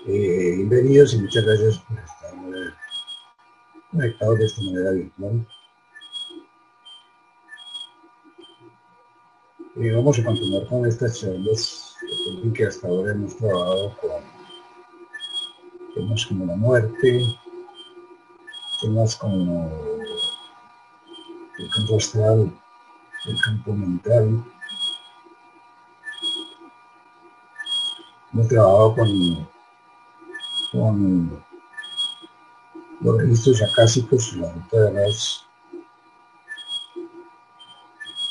Bienvenidos y muchas gracias por estar conectados de esta manera virtual. Vamos a continuar con estas charlas que hasta ahora hemos trabajado con temas como la muerte, temas como el campo astral, el campo mental. Hemos trabajado con los registros acásicos, la ruta de Ras,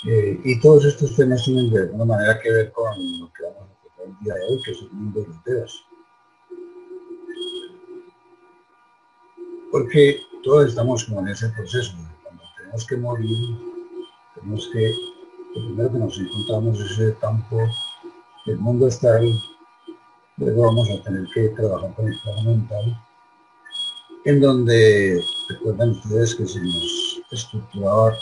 y todos estos temas tienen de alguna manera que ver con lo que vamos a tratar el día de hoy, que es el mundo de los Devas. Porque todos estamos como en ese proceso. Cuando tenemos que morir, tenemos que, lo primero que nos encontramos es ese campo del mundo astral. Luego vamos a tener que trabajar con el plano mental, en donde recuerdan ustedes que se nos estructuraba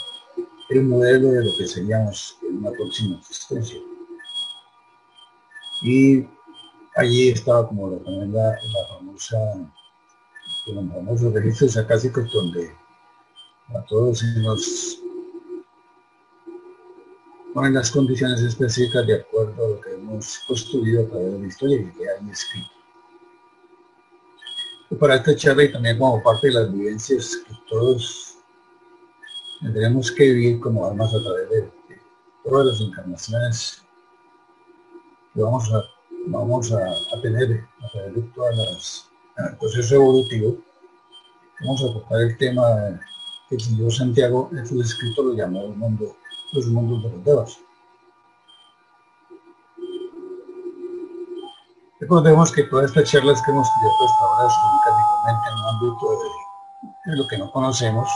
el modelo de lo que seríamos en una próxima existencia. Y allí estaba como la famosa, los famosos registros acásicos, donde a todos se nos ponen las condiciones específicas de acuerdo a lo que hemos construido a través de la historia y que hay escrito. Y para esta charla y también como parte de las vivencias que todos tendremos que vivir como almas a través de todas las encarnaciones que vamos a tener a través de todas el proceso evolutivo. Vamos a tocar el tema que el señor Santiago en su escrito lo llamó los mundos de los Devas. Recordemos que todas estas charlas que hemos cubierto hasta ahora se ubican igualmente en un ámbito de lo que no conocemos,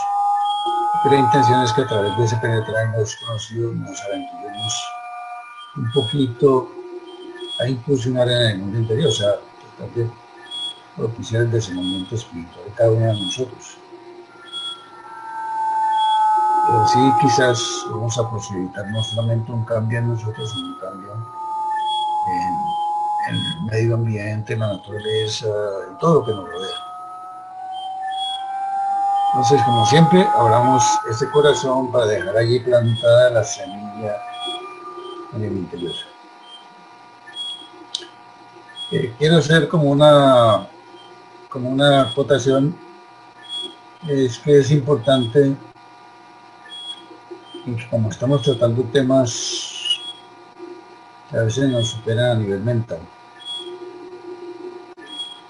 pero la intención es que a través de ese penetrar en lo desconocido nos aventuremos un poquito a incursionar en el mundo interior, o sea, tratar de propiciar el desenvolvimiento espiritual de cada uno de nosotros. Pero sí, quizás vamos a posibilitar no solamente un cambio en nosotros, sino un cambio en el medio ambiente, en la naturaleza, en todo lo que nos rodea. Entonces, como siempre, abramos este corazón para dejar allí plantada la semilla en el interior. Quiero hacer como una acotación, es que es importante, como estamos tratando temas que a veces nos superan a nivel mental,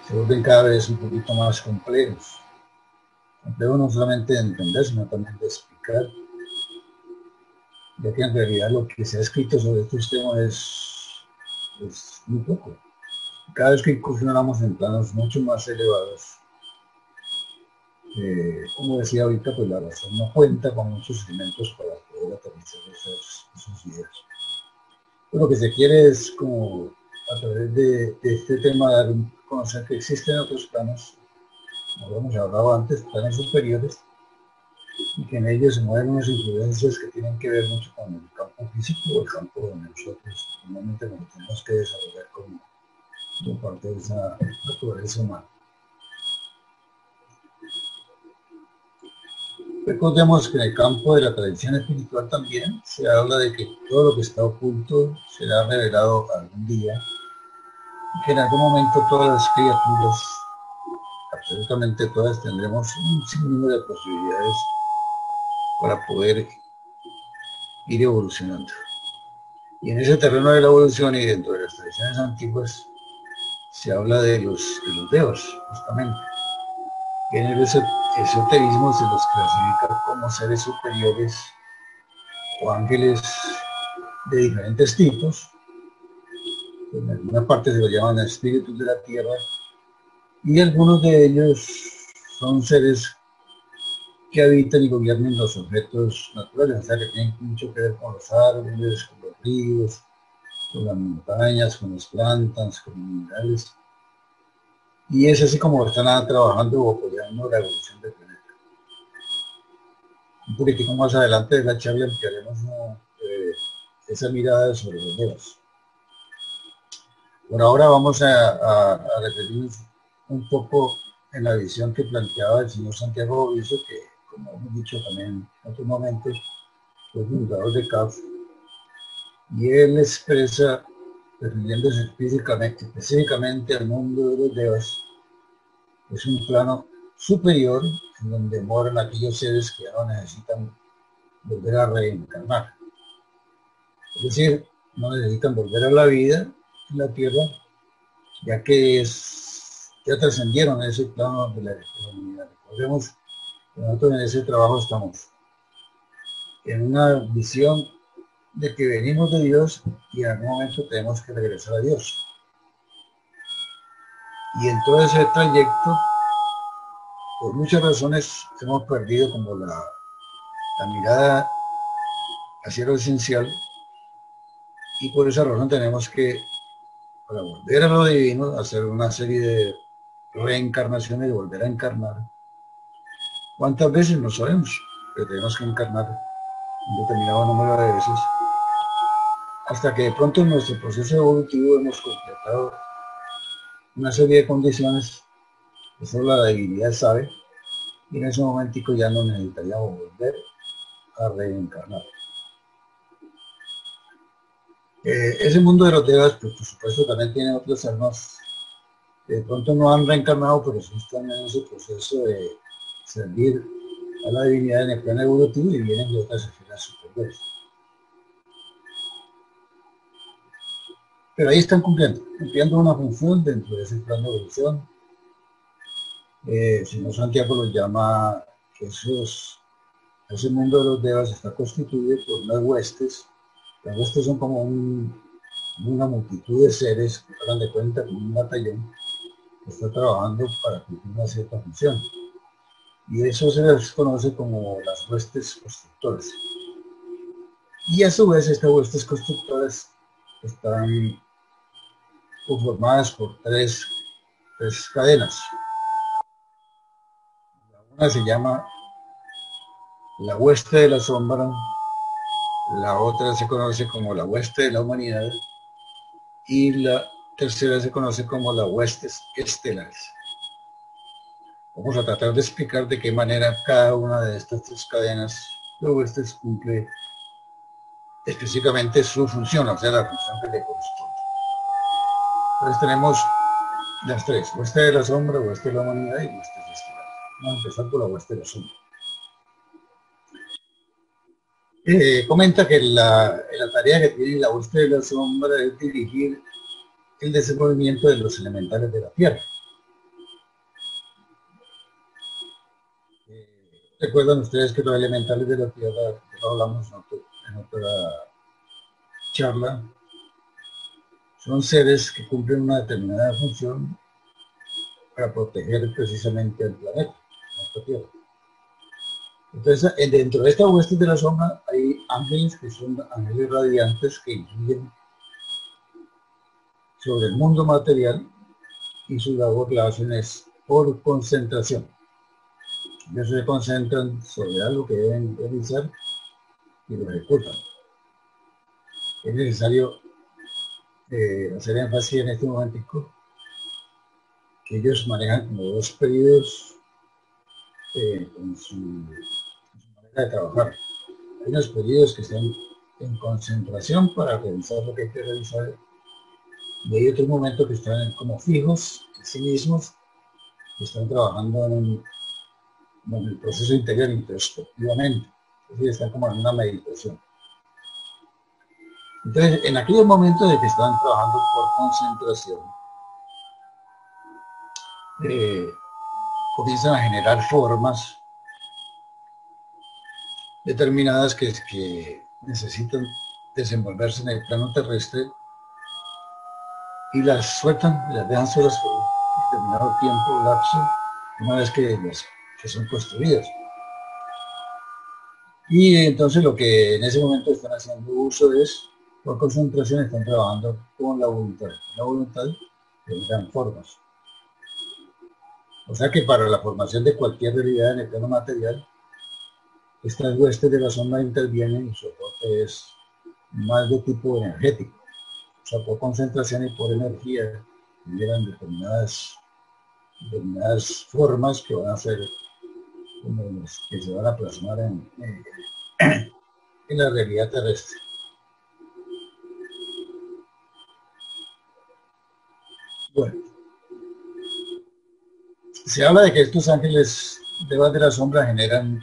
se vuelven cada vez un poquito más complejos. Complejos no solamente de entender, sino también de explicar, ya que en realidad lo que se ha escrito sobre estos temas es muy poco. Cada vez que incursionamos en planos mucho más elevados, como decía ahorita, pues la razón no cuenta con muchos elementos para poder aterrizar esas ideas. Pues lo que se quiere es como a través de este tema dar a conocer que existen otros planos, como habíamos hablado antes, planos superiores, y que en ellos se mueven unas influencias que tienen que ver mucho con el campo físico o el campo donde nosotros normalmente nos tenemos que desarrollar como parte de esa naturaleza humana. Recordemos que en el campo de la tradición espiritual también se habla de que todo lo que está oculto será revelado algún día y que en algún momento todas las criaturas, absolutamente todas, tendremos un sinnúmero de posibilidades para poder ir evolucionando. Y en ese terreno de la evolución y dentro de las tradiciones antiguas se habla de los devas, justamente. En el esoterismo se los clasifica como seres superiores o ángeles de diferentes tipos. En alguna parte se los llaman espíritus de la tierra, y algunos de ellos son seres que habitan y gobiernan los objetos naturales, o sea, que tienen mucho que ver con los árboles, con los ríos, con las montañas, con las plantas, con los minerales. Y es así como están trabajando o apoyando la evolución del planeta. Un poquitico más adelante de la charla emplearemos esa mirada sobre los devas. Por ahora vamos a referirnos un poco en la visión que planteaba el señor Santiago Boviso, que, como hemos dicho también en otro momento, fue fundador de CAF, y él expresa, refiriéndose específicamente al mundo de los devas, es un plano superior en donde moran aquellos seres que ya no necesitan volver a reencarnar. Es decir, no necesitan volver a la vida en la tierra, ya que ya trascendieron ese plano de la humanidad. Recordemos que nosotros en ese trabajo estamos en una visión de que venimos de Dios y en algún momento tenemos que regresar a Dios. Y en todo ese trayecto, por muchas razones, hemos perdido como la mirada hacia lo esencial, y por esa razón tenemos que, para volver a lo divino, hacer una serie de reencarnaciones y volver a encarnar. ¿Cuántas veces? No sabemos, pero tenemos que encarnar un determinado número de veces, hasta que de pronto en nuestro proceso evolutivo hemos completado una serie de condiciones que solo la divinidad sabe, y en ese momentico ya no necesitaríamos volver a reencarnar. Ese mundo de los devas, pues por supuesto también tiene otras almas que de pronto no han reencarnado, pero sí están en ese proceso de servir a la divinidad en el plano evolutivo y vienen de otras esferas superiores. Pero ahí están cumpliendo una función dentro de ese plano de evolución. El señor Santiago lo llama que ese mundo de los devas está constituido por unas huestes. Las huestes son como una multitud de seres que hagan de cuenta como un batallón que está trabajando para cumplir una cierta función. Y eso se les conoce como las huestes constructoras. Y a su vez estas huestes constructoras están conformadas por tres cadenas. Una se llama la hueste de la sombra, la otra se conoce como la hueste de la humanidad y la tercera se conoce como las huestes estelares. Vamos a tratar de explicar de qué manera cada una de estas tres cadenas de huestes cumple específicamente su función, o sea, la función que le corresponde. Entonces tenemos las tres: hueste de la sombra, hueste de la humanidad y huestes estelares. Vamos a empezar por la hueste de la sombra. Comenta que la tarea que tiene la hueste de la sombra es dirigir el desenvolvimiento de los elementales de la Tierra. Recuerdan ustedes que los elementales de la Tierra, que lo hablamos en otra charla, son seres que cumplen una determinada función para proteger precisamente al planeta, nuestra Tierra. Entonces, dentro de esta hueste de la sombra hay ángeles que son ángeles radiantes que influyen sobre el mundo material, y su labor la hacen es por concentración. Ellos se concentran sobre algo que deben realizar y lo ejecutan. Es necesario hacer énfasis en este momentico que ellos manejan como dos periodos en su manera de trabajar. Hay unos periodos que están en concentración para realizar lo que hay que realizar, y hay otros momentos que están como fijos en sí mismos, que están trabajando en el proceso interior introspectivamente, es decir, están como en una meditación. Entonces, en aquellos momentos de que están trabajando por concentración, comienzan a generar formas determinadas que necesitan desenvolverse en el plano terrestre, y las sueltan, las dejan solas por un determinado tiempo, lapso, una vez que son construidas. Y entonces lo que en ese momento están haciendo uso es, por concentración, están trabajando con la voluntad. La voluntad generan formas. O sea que para la formación de cualquier realidad en el plano material, estas huestes de la sombra intervienen, y su aporte es más de tipo energético. sea, por concentración y por energía, generan determinadas formas que van a ser como los que se van a plasmar en la realidad terrestre. Bueno, se habla de que estos ángeles debajo de la sombra generan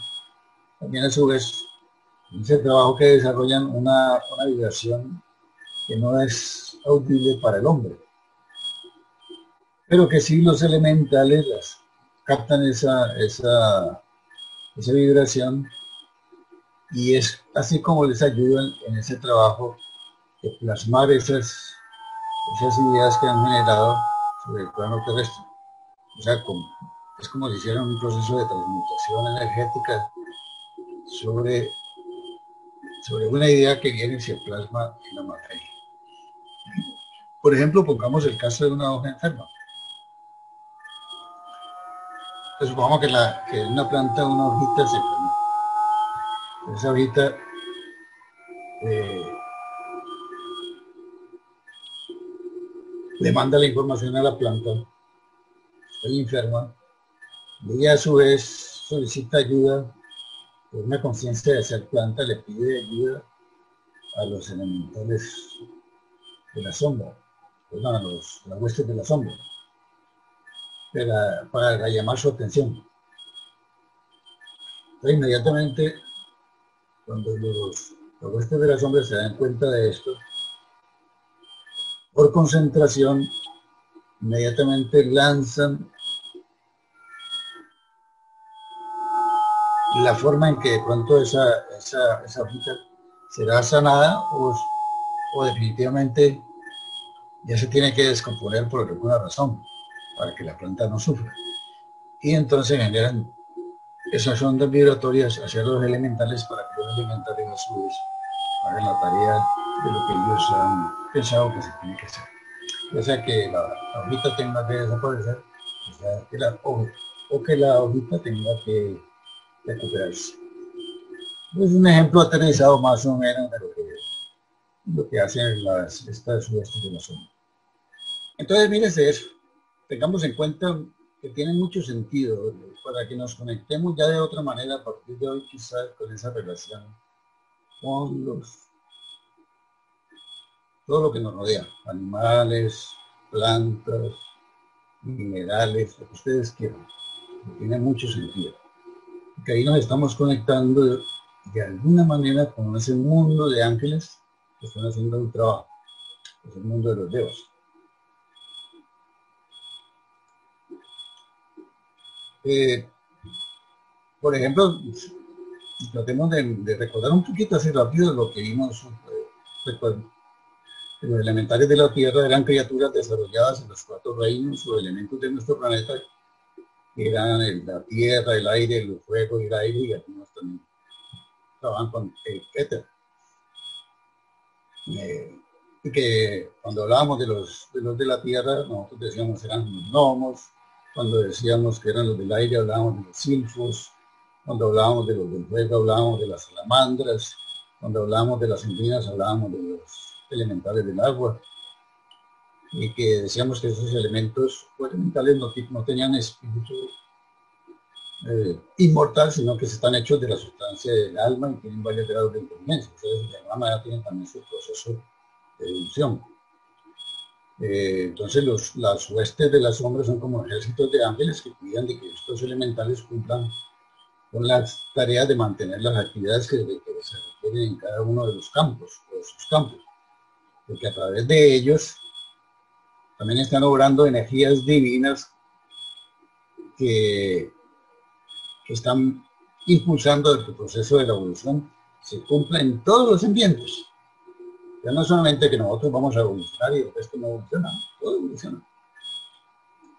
también a su vez ese trabajo que desarrollan una vibración que no es audible para el hombre, pero que sí los elementales captan esa vibración, y es así como les ayudan en ese trabajo de plasmar esas ideas que han generado sobre el plano terrestre. O sea, es como si hicieran un proceso de transmutación energética sobre, sobre una idea que viene y se plasma en la materia. Por ejemplo, pongamos el caso de una hoja enferma. Pues supongamos que una planta, una hojita se enferma. Esa hojita eh, le manda la información a la planta, estoy enferma, y ella a su vez solicita ayuda por una conciencia de ser planta, le pide ayuda a los elementales de la sombra, perdón, a las huestes de la sombra, para llamar su atención. Entonces, inmediatamente, cuando las huestes de la sombra se dan cuenta de esto, por concentración, inmediatamente lanzan la forma en que de pronto esa hojita será sanada, o definitivamente ya se tiene que descomponer por alguna razón para que la planta no sufra. Y entonces generan esas ondas vibratorias hacia los elementales para que los elementales a su vez hagan la tarea de lo que ellos han pensado que se tiene que hacer. O sea que la hojita tenga que desaparecer, o sea, que la hojita tenga que recuperarse. Es un ejemplo aterrizado más o menos de lo que hacen estas huestes de la sombra. Entonces, mírese eso. Tengamos en cuenta que tiene mucho sentido para que nos conectemos ya de otra manera a partir de hoy, quizás con esa relación con todo lo que nos rodea, animales, plantas, minerales, lo que ustedes quieran. Tiene mucho sentido. Porque ahí nos estamos conectando de alguna manera con ese mundo de ángeles que están haciendo un trabajo, es el mundo de los devas. Por ejemplo, tratemos de recordar un poquito así rápido lo que vimos. Recuerdo que los elementales de la Tierra eran criaturas desarrolladas en los cuatro reinos o elementos de nuestro planeta, que eran la tierra, el aire, el fuego y el aire, y algunos también trabajan con el éter. Y que cuando hablábamos de la tierra, nosotros decíamos que eran los gnomos; cuando decíamos que eran los del aire, hablábamos de los silfos; cuando hablábamos de los del fuego, hablábamos de las salamandras; cuando hablábamos de las endinas, hablábamos de los elementales del agua, y que decíamos que esos elementos elementales no tenían espíritu inmortal, sino que están hechos de la sustancia del alma y tienen varios grados de inteligencia. Entonces, de alguna manera tienen también su proceso de evolución. Entonces, las huestes de la sombra son como ejércitos de ángeles que cuidan de que estos elementales cumplan con las tareas de mantener las actividades que se requieren en cada uno de los campos, o de sus campos, porque a través de ellos también están obrando energías divinas que están impulsando el proceso de la evolución se cumpla en todos los ambientes. Ya no solamente que nosotros vamos a evolucionar y el resto no evoluciona, todo evoluciona.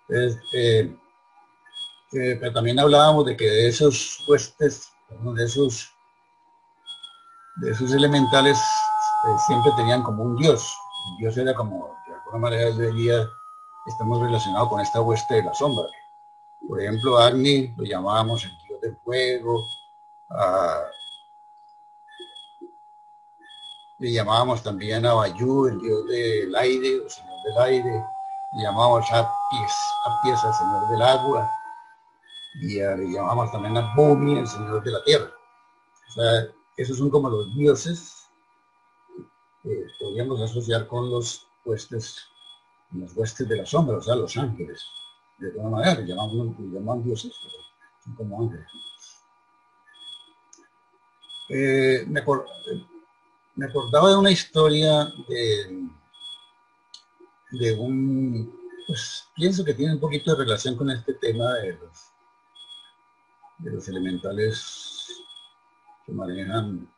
Entonces, pero también hablábamos de que de esos huestes, de esos elementales, siempre tenían como un dios. El dios era como, de alguna manera, él veía, estamos relacionados con esta hueste de la sombra. Por ejemplo, a Agni lo llamábamos el dios del fuego, Le llamábamos también a Bayú, el dios del aire, o señor del aire. Le llamábamos Apis, el señor del agua. Y le llamábamos también a Bumi, el señor de la tierra. O sea, esos son como los dioses que podríamos asociar con las huestes de la sombra, o sea, los ángeles. De alguna manera, le llaman dioses, pero son como ángeles. Me acordaba de una historia de un, pues pienso que tiene un poquito de relación con este tema de los elementales que manejan,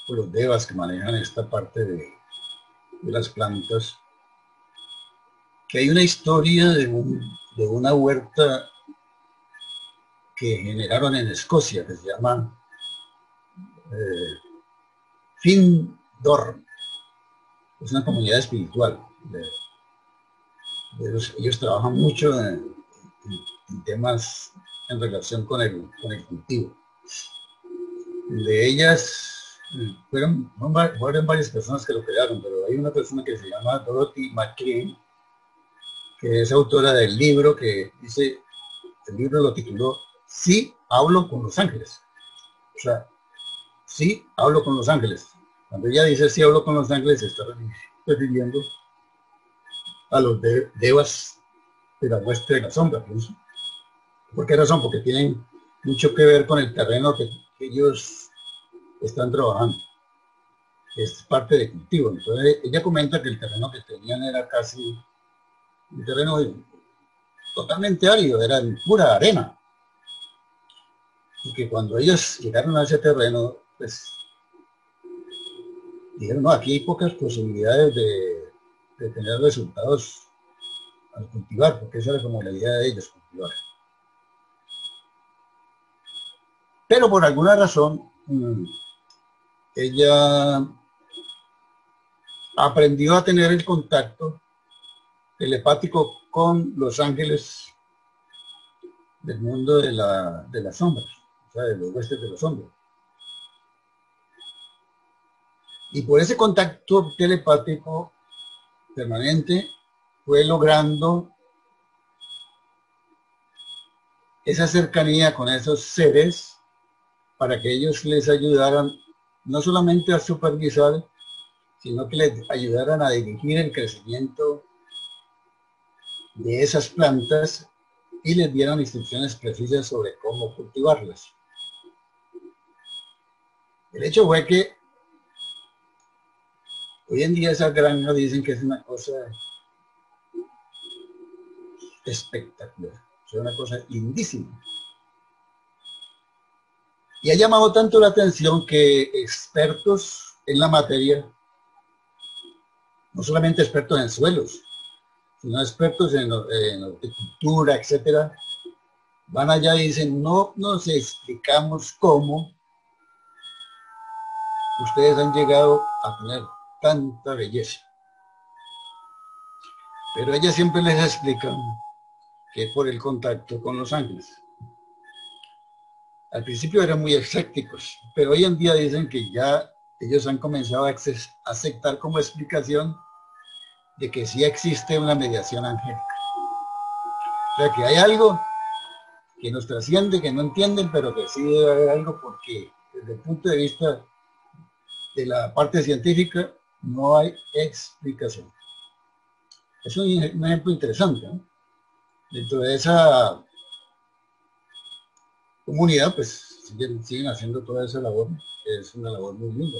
o los devas que manejan esta parte de las plantas, que hay una historia de una huerta que generaron en Escocia, que se llama Findorm. Es una comunidad espiritual. Ellos trabajan mucho en temas en relación con el cultivo. De ellas fueron varias personas que lo crearon, pero hay una persona que se llama Dorothy McCrean, que es autora del libro que dice, el libro lo tituló Sí, hablo con los ángeles. O sea, sí, hablo con los ángeles. Cuando ella dice sí, hablo con los ángeles, se está refiriendo a los devas de la muestra de la sombra. ¿Por qué razón? Porque tienen mucho que ver con el terreno que ellos están trabajando. Es parte de cultivo. Entonces, ella comenta que el terreno que tenían era casi un terreno totalmente árido, era pura arena. Y que cuando ellos llegaron a ese terreno, pues dijeron, no, aquí hay pocas posibilidades de tener resultados al cultivar, porque esa era como la idea de ellos, cultivar. Pero por alguna razón, ella aprendió a tener el contacto telepático con los ángeles del mundo de las sombras, o sea, de los huestes de los hombres. Y por ese contacto telepático permanente fue logrando esa cercanía con esos seres para que ellos les ayudaran no solamente a supervisar, sino que les ayudaran a dirigir el crecimiento de esas plantas y les dieran instrucciones precisas sobre cómo cultivarlas. El hecho fue que hoy en día esas granjas dicen que es una cosa espectacular, es una cosa lindísima. Y ha llamado tanto la atención que expertos en la materia, no solamente expertos en suelos, sino expertos en horticultura, etcétera, van allá y dicen, no nos explicamos cómo ustedes han llegado a tener tanta belleza. Pero ellas siempre les explican que es por el contacto con los ángeles. Al principio eran muy escépticos, pero hoy en día dicen que ya ellos han comenzado a aceptar como explicación de que sí existe una mediación angélica. O sea, que hay algo que nos trasciende, que no entienden, pero que sí debe haber algo porque desde el punto de vista de la parte científica no hay explicación. Es un ejemplo interesante, ¿no? Dentro de esa comunidad, pues siguen haciendo toda esa labor, es una labor muy linda.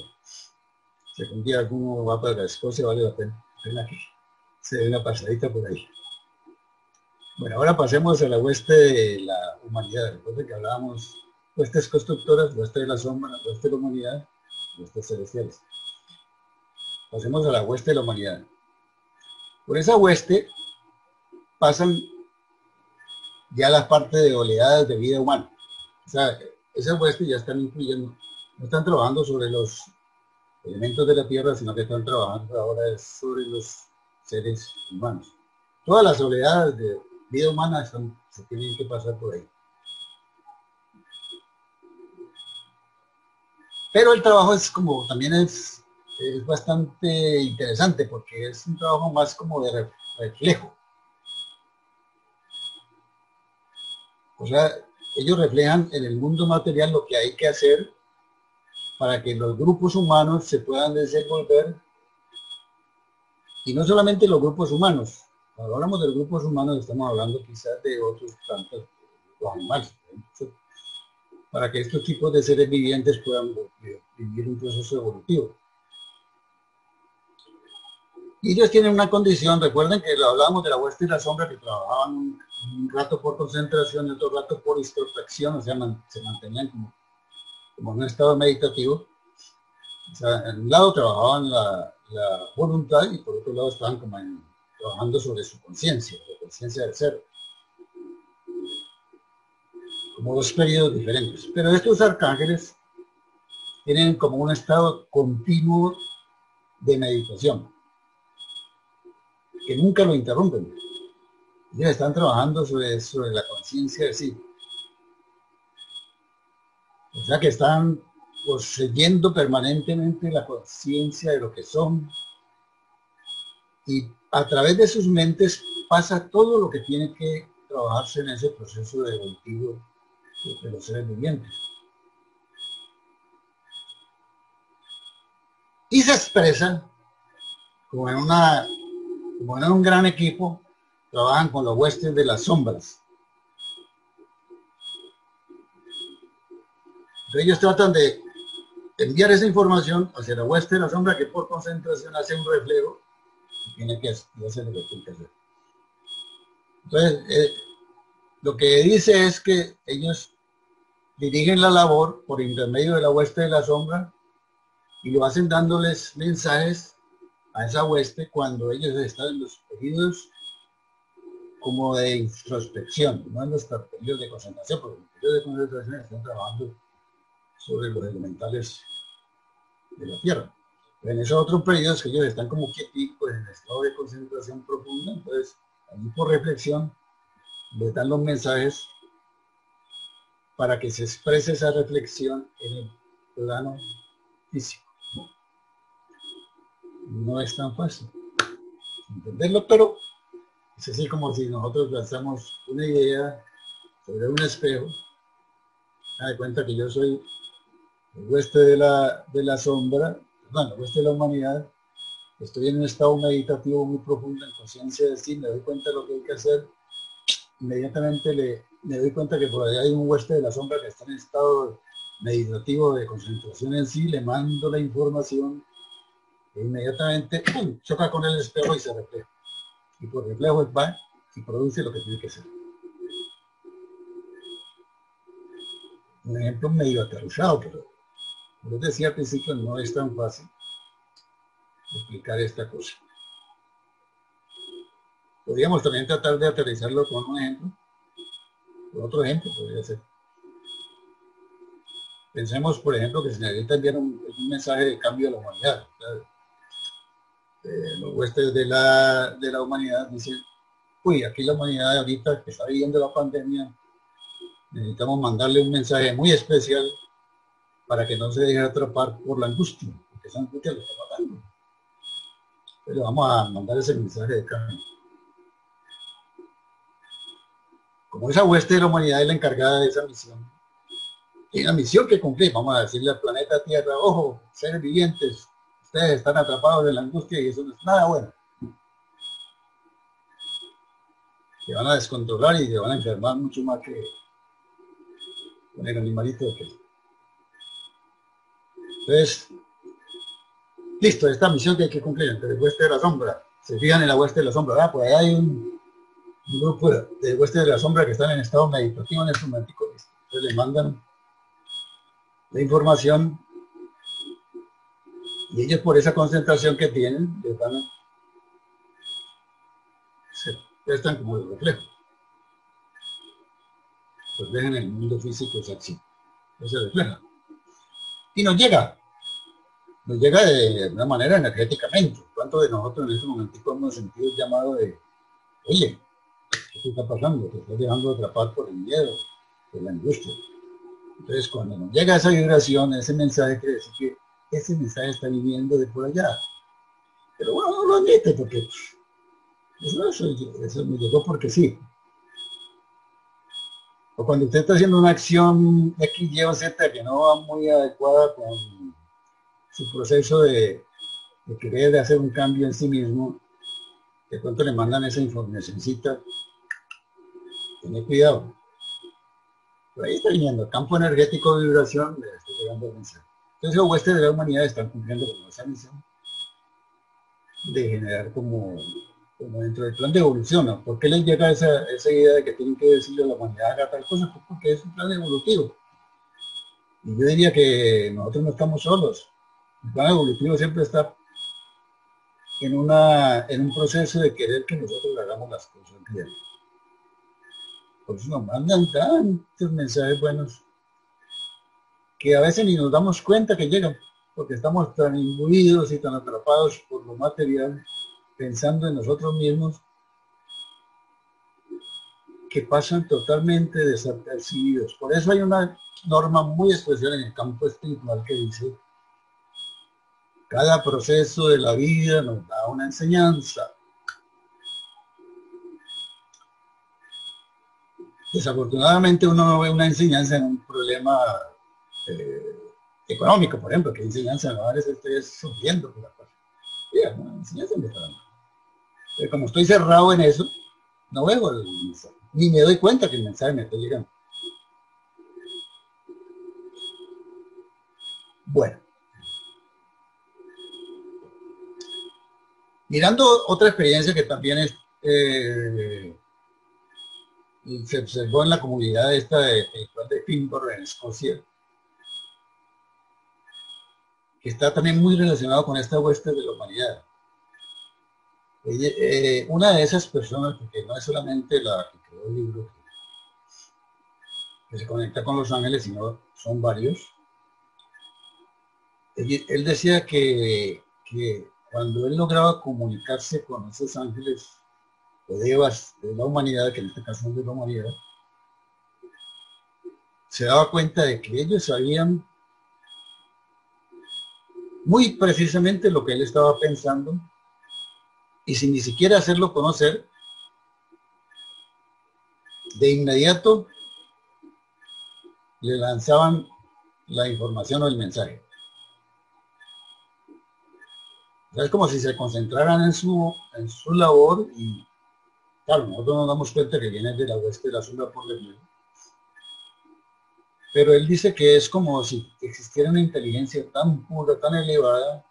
Si algún día alguno va para Escocia, vale la pena que se dé una pasadita por ahí. Bueno, ahora pasemos a la hueste de la humanidad. Recuerden que hablábamos huestes constructoras, hueste de la sombra, hueste de la humanidad, huestes celestiales. Pasemos a la hueste de la humanidad. Por esa hueste pasan ya las partes de oleadas de vida humana. O sea, esas huestes ya están incluyendo, no están trabajando sobre los elementos de la Tierra, sino que están trabajando ahora sobre los seres humanos. Todas las oleadas de vida humana se tienen que pasar por ahí. Pero el trabajo es como, también es es bastante interesante porque es un trabajo más como de reflejo. O sea, ellos reflejan en el mundo material lo que hay que hacer para que los grupos humanos se puedan desenvolver, y no solamente los grupos humanos. Cuando hablamos de los grupos humanos estamos hablando quizás de otros tantos, los animales, para que estos tipos de seres vivientes puedan vivir un proceso evolutivo. Y ellos tienen una condición, recuerden que hablábamos de la hueste y la sombra, que trabajaban un rato por concentración y otro rato por introspección, o sea, se mantenían como en un estado meditativo. O sea, en un lado trabajaban la voluntad y por otro lado estaban como trabajando sobre su conciencia, la conciencia del ser. Como dos periodos diferentes. Pero estos arcángeles tienen como un estado continuo de meditación, que nunca lo interrumpen. Ellos están trabajando sobre la conciencia de sí. O sea que están poseyendo permanentemente la conciencia de lo que son, y a través de sus mentes pasa todo lo que tiene que trabajarse en ese proceso de evolutivo de los seres vivientes. Y se expresan como en un gran equipo, trabajan con los huestes de las sombras. Entonces ellos tratan de enviar esa información hacia la hueste de la sombra, que por concentración hace un reflejo y tiene que hacer lo que tiene que hacer. Entonces, lo que dice es que ellos dirigen la labor por intermedio de la hueste de la sombra y lo hacen dándoles mensajes a esa hueste cuando ellos están en los periodos como de introspección, no en los periodos de concentración, porque en los periodos de concentración están trabajando sobre los elementales de la Tierra. En esos otros periodos que ellos están como quieticos en el estado de concentración profunda, entonces allí por reflexión les dan los mensajes para que se exprese esa reflexión en el plano físico. No es tan fácil entenderlo, pero es así como si nosotros lanzamos una idea sobre un espejo. Me da cuenta que yo soy el hueste de la sombra, perdón, el hueste de la humanidad. Estoy en un estado meditativo muy profundo, en conciencia de sí, me doy cuenta de lo que hay que hacer. Inmediatamente me doy cuenta que por ahí hay un hueste de la sombra que está en estado meditativo de concentración en sí, le mando la información e inmediatamente ¡pum!, choca con el espejo y se refleja. Y por reflejo va y produce lo que tiene que hacer. Un ejemplo medio aterrizado, pero como les decía al principio, no es tan fácil explicar esta cosa. Podríamos también tratar de aterrizarlo con un ejemplo, con otro ejemplo podría ser. Pensemos, por ejemplo, que se necesita enviar un mensaje de cambio a la humanidad. Los huestes de la humanidad dicen, uy, aquí la humanidad ahorita que está viviendo la pandemia, necesitamos mandarle un mensaje muy especial para que no se deje atrapar por la angustia, porque esa angustia lo está matando. Pero vamos a mandar ese mensaje de cambio. Como esa hueste de la humanidad es la encargada de esa misión, tiene una misión que cumplir. Vamos a decirle al planeta Tierra, ojo, seres vivientes, ustedes están atrapados en la angustia y eso no es nada bueno. Se van a descontrolar y se van a enfermar mucho más que con el animalito de que. Entonces, listo, esta misión que hay que cumplir entre el hueste de la sombra. Se fijan en la hueste de la sombra, ¿verdad? Pues ahí hay un grupo de hueste de la sombra que están en estado meditativo en este momento. Entonces les mandan la información y ellos por esa concentración que tienen, les van a, se prestan como el reflejo. Reflejan el mundo físico, es así. Entonces se refleja. Y nos llega de una manera energéticamente. ¿Cuántos de nosotros en este momento hemos sentido el llamado de, oye, ¿qué te está pasando? Te estás dejando atrapar por el miedo, por la angustia? Entonces, cuando nos llega esa vibración, ese mensaje, quiere decir que ese mensaje está viniendo de por allá. Pero bueno, no lo admite porque eso me llegó porque sí. O cuando usted está haciendo una acción X, Y o Z que no va muy adecuada con su proceso de querer hacer un cambio en sí mismo, de pronto le mandan esa informacióncita, tened cuidado. Por ahí está viniendo, campo energético de vibración, le estoy llegando el mensaje. Entonces los huestes de la humanidad están cumpliendo con esa misión de generar como dentro del plan de evolución, ¿no? ¿Por qué les llega esa idea de que tienen que decirle a la humanidad haga tal cosa? Pues porque es un plan evolutivo. Y yo diría que nosotros no estamos solos. El plan evolutivo siempre está en un proceso de querer que nosotros hagamos las cosas bien. Por eso nos mandan tantos mensajes buenos que a veces ni nos damos cuenta que llegan, porque estamos tan imbuidos y tan atrapados por lo material, pensando en nosotros mismos, que pasan totalmente desapercibidos. Por eso hay una norma muy especial en el campo espiritual que dice, cada proceso de la vida nos da una enseñanza. Desafortunadamente uno no ve una enseñanza en un problema eh, económico, por ejemplo, que enseñanza no es estoy sufriendo por la cosa. Mira, no, enseñanza me está dando. Pero como estoy cerrado en eso, no veo el mensaje, ni me doy cuenta que el mensaje me está llegando. Bueno, mirando otra experiencia que también es, se observó en la comunidad esta de Finborough en Escocia, que está también muy relacionado con esta hueste de la humanidad. Una de esas personas, porque no es solamente la que creó el libro que se conecta con los ángeles, sino son varios, él decía que cuando él lograba comunicarse con esos ángeles o devas de la humanidad, que en este caso son de la humanidad, se daba cuenta de que ellos sabían muy precisamente lo que él estaba pensando y sin ni siquiera hacerlo conocer, de inmediato le lanzaban la información o el mensaje. O sea, es como si se concentraran en su labor y, claro, nosotros nos damos cuenta que viene de la hueste de la sombra por medio. Pero él dice que es como si existiera una inteligencia tan pura, tan elevada,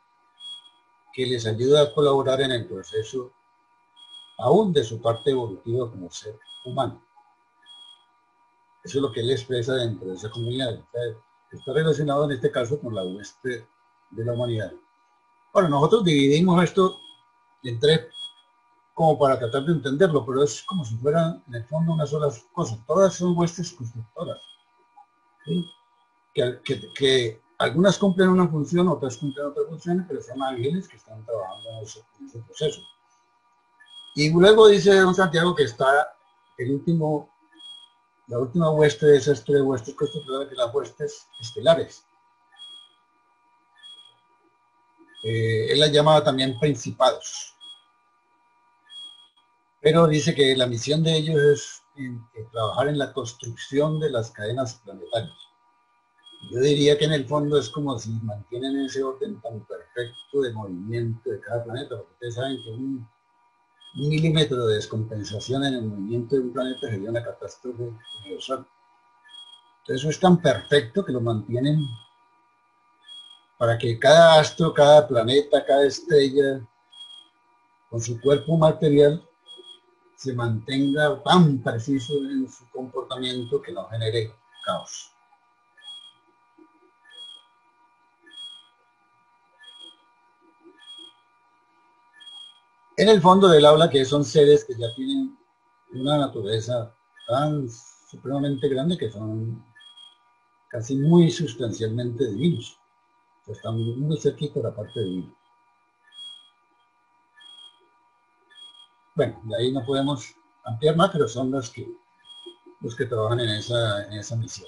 que les ayuda a colaborar en el proceso aún de su parte evolutiva como ser humano. Eso es lo que él expresa dentro de esa comunidad. O sea, está relacionado en este caso con la hueste de la humanidad. Ahora, nosotros dividimos esto en tres como para tratar de entenderlo, pero es como si fueran en el fondo una sola cosa. Todas son huestes constructoras. ¿Sí? Que algunas cumplen una función, otras cumplen otra función, pero son ángeles que están trabajando en ese proceso. Y luego dice don Santiago que está el último, la última hueste de esas tres huestes constructoras, que las huestes estelares. Él las llamaba también principados. Pero dice que la misión de ellos es trabajar en la construcción de las cadenas planetarias. Yo diría que en el fondo es como si mantienen ese orden tan perfecto de movimiento de cada planeta, porque ustedes saben que un milímetro de descompensación en el movimiento de un planeta sería una catástrofe universal. Entonces eso es tan perfecto que lo mantienen para que cada astro, cada planeta, cada estrella, con su cuerpo material, se mantenga tan preciso en su comportamiento que no genere caos. En el fondo del habla que son seres que ya tienen una naturaleza tan supremamente grande que son casi muy sustancialmente divinos. O sea, están muy cerquita de la parte divina. Bueno, de ahí no podemos ampliar más, pero son los que trabajan en esa misión.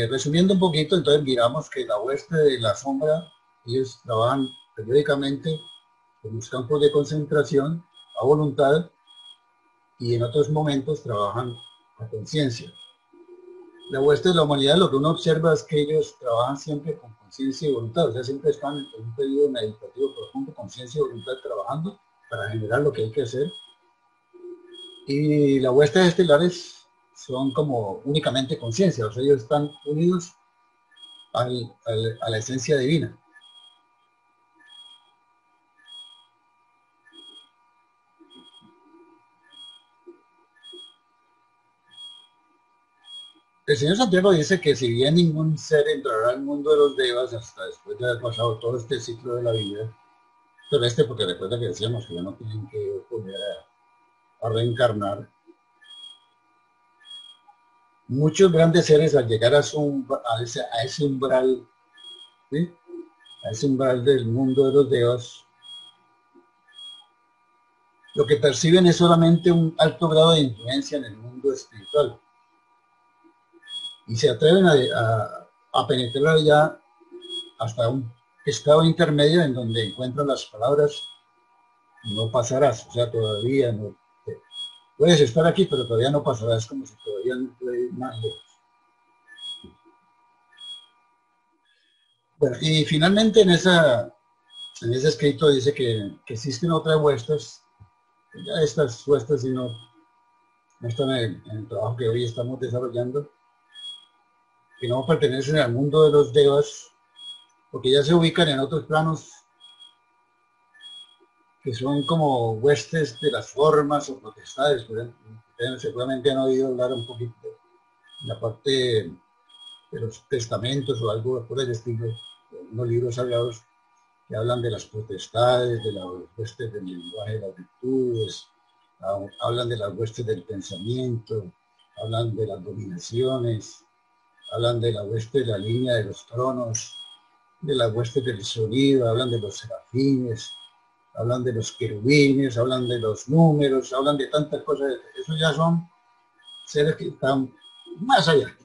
Resumiendo un poquito, entonces miramos que la hueste de la sombra, ellos trabajan periódicamente en los campos de concentración a voluntad y en otros momentos trabajan a conciencia. La hueste de la humanidad, lo que uno observa es que ellos trabajan siempre con conciencia y voluntad, o sea, siempre están en un periodo meditativo profundo, conciencia y voluntad trabajando para generar lo que hay que hacer. Y la hueste de estelares son como únicamente conciencia, o sea, ellos están unidos a la esencia divina. El señor Santiago dice que si bien ningún ser entrará al mundo de los devas hasta después de haber pasado todo este ciclo de la vida, pero porque recuerda que decíamos que ya no tienen que volver a reencarnar, muchos grandes seres al llegar a ese umbral, ¿sí? A ese umbral del mundo de los devas, lo que perciben es solamente un alto grado de influencia en el mundo espiritual y se atreven a penetrar ya hasta un estado intermedio en donde encuentran las palabras no pasarás, o sea, todavía no. Puedes estar aquí, pero todavía no pasarás, como si todavía no puede ir más lejos. Bueno, y finalmente en ese escrito dice que existen otras huestes, ya estas huestes si no están en el trabajo que hoy estamos desarrollando, que no pertenecen al mundo de los devas, porque ya se ubican en otros planos que son como huestes de las formas o potestades. Por ejemplo, ustedes seguramente han oído hablar un poquito de la parte de los testamentos o algo por el estilo, unos libros sagrados que hablan de las potestades, de las huestes del lenguaje, de las virtudes, hablan de las huestes del pensamiento, hablan de las dominaciones, hablan de la hueste de la línea de los tronos, de las huestes del sonido, hablan de los serafines, hablan de los querubines, hablan de los números, hablan de tantas cosas. Eso ya son seres que están más allá.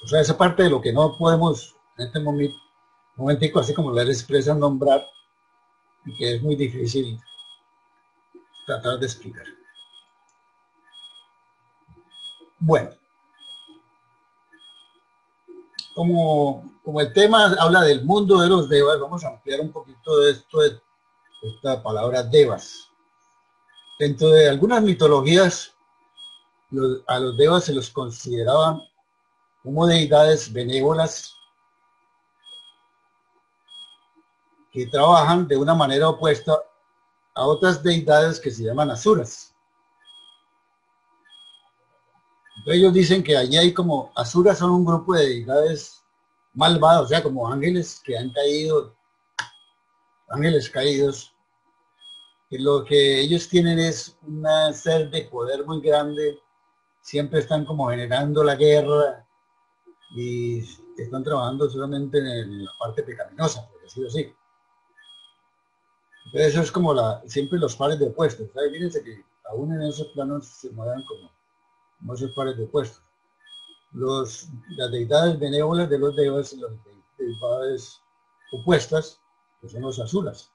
O sea, esa parte de lo que no podemos en este momentico, así como les expresan, nombrar, y que es muy difícil tratar de explicar. Bueno, como el tema habla del mundo de los devas, vamos a ampliar un poquito de esto, de esta palabra devas. Dentro de algunas mitologías, a los devas se los consideraban como deidades benévolas que trabajan de una manera opuesta a otras deidades que se llaman asuras. Entonces ellos dicen que allí hay como, asuras son un grupo de deidades malvadas, o sea, como ángeles que han caído, ángeles caídos, que lo que ellos tienen es una sed de poder muy grande, siempre están como generando la guerra y están trabajando solamente en la parte pecaminosa, por decirlo así. Entonces eso es como siempre los pares de opuestos. ¿Sabes? Fíjense que aún en esos planos se mueven como esos pares de opuestos. Las deidades benévolas de los devas y las deidades opuestas, que son los asuras.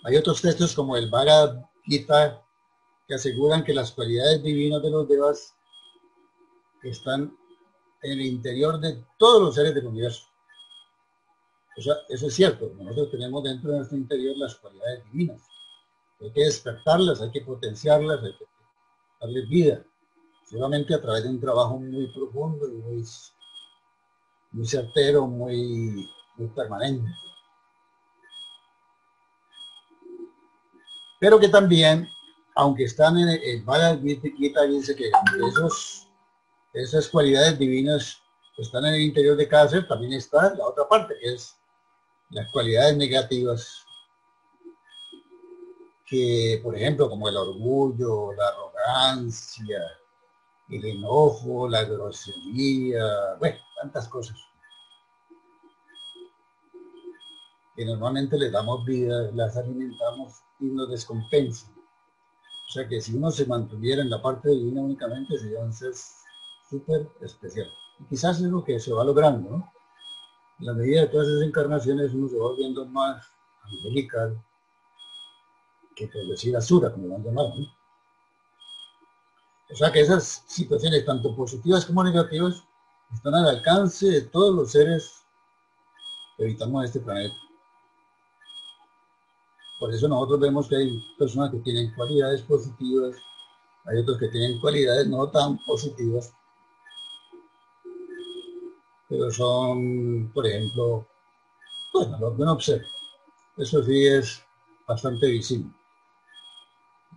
Hay otros textos como el Bhagavad Gita que aseguran que las cualidades divinas de los devas están en el interior de todos los seres del universo. O sea, eso es cierto. Nosotros tenemos dentro de nuestro interior las cualidades divinas. Hay que despertarlas, hay que potenciarlas, hay que darles vida. Solamente a través de un trabajo muy profundo y muy certero, muy permanente. Pero que también, aunque están en el Bhagavad Gita, dice que esas cualidades divinas que están en el interior de cada ser, también está la otra parte, que es las cualidades negativas, que por ejemplo, como el orgullo, la arrogancia, el enojo, la grosería, bueno, tantas cosas que normalmente les damos vida, las alimentamos y nos descompensan. O sea que si uno se mantuviera en la parte divina únicamente, sería un ser súper especial. Y quizás es lo que se va logrando, ¿no? En la medida de todas esas encarnaciones uno se va volviendo más angelical, que por decir asura, como lo han llamado, ¿no? O sea que esas situaciones, tanto positivas como negativas, están al alcance de todos los seres que habitamos este planeta. Por eso nosotros vemos que hay personas que tienen cualidades positivas, hay otros que tienen cualidades no tan positivas, pero son, por ejemplo, bueno, lo que uno observa. Eso sí es bastante visible.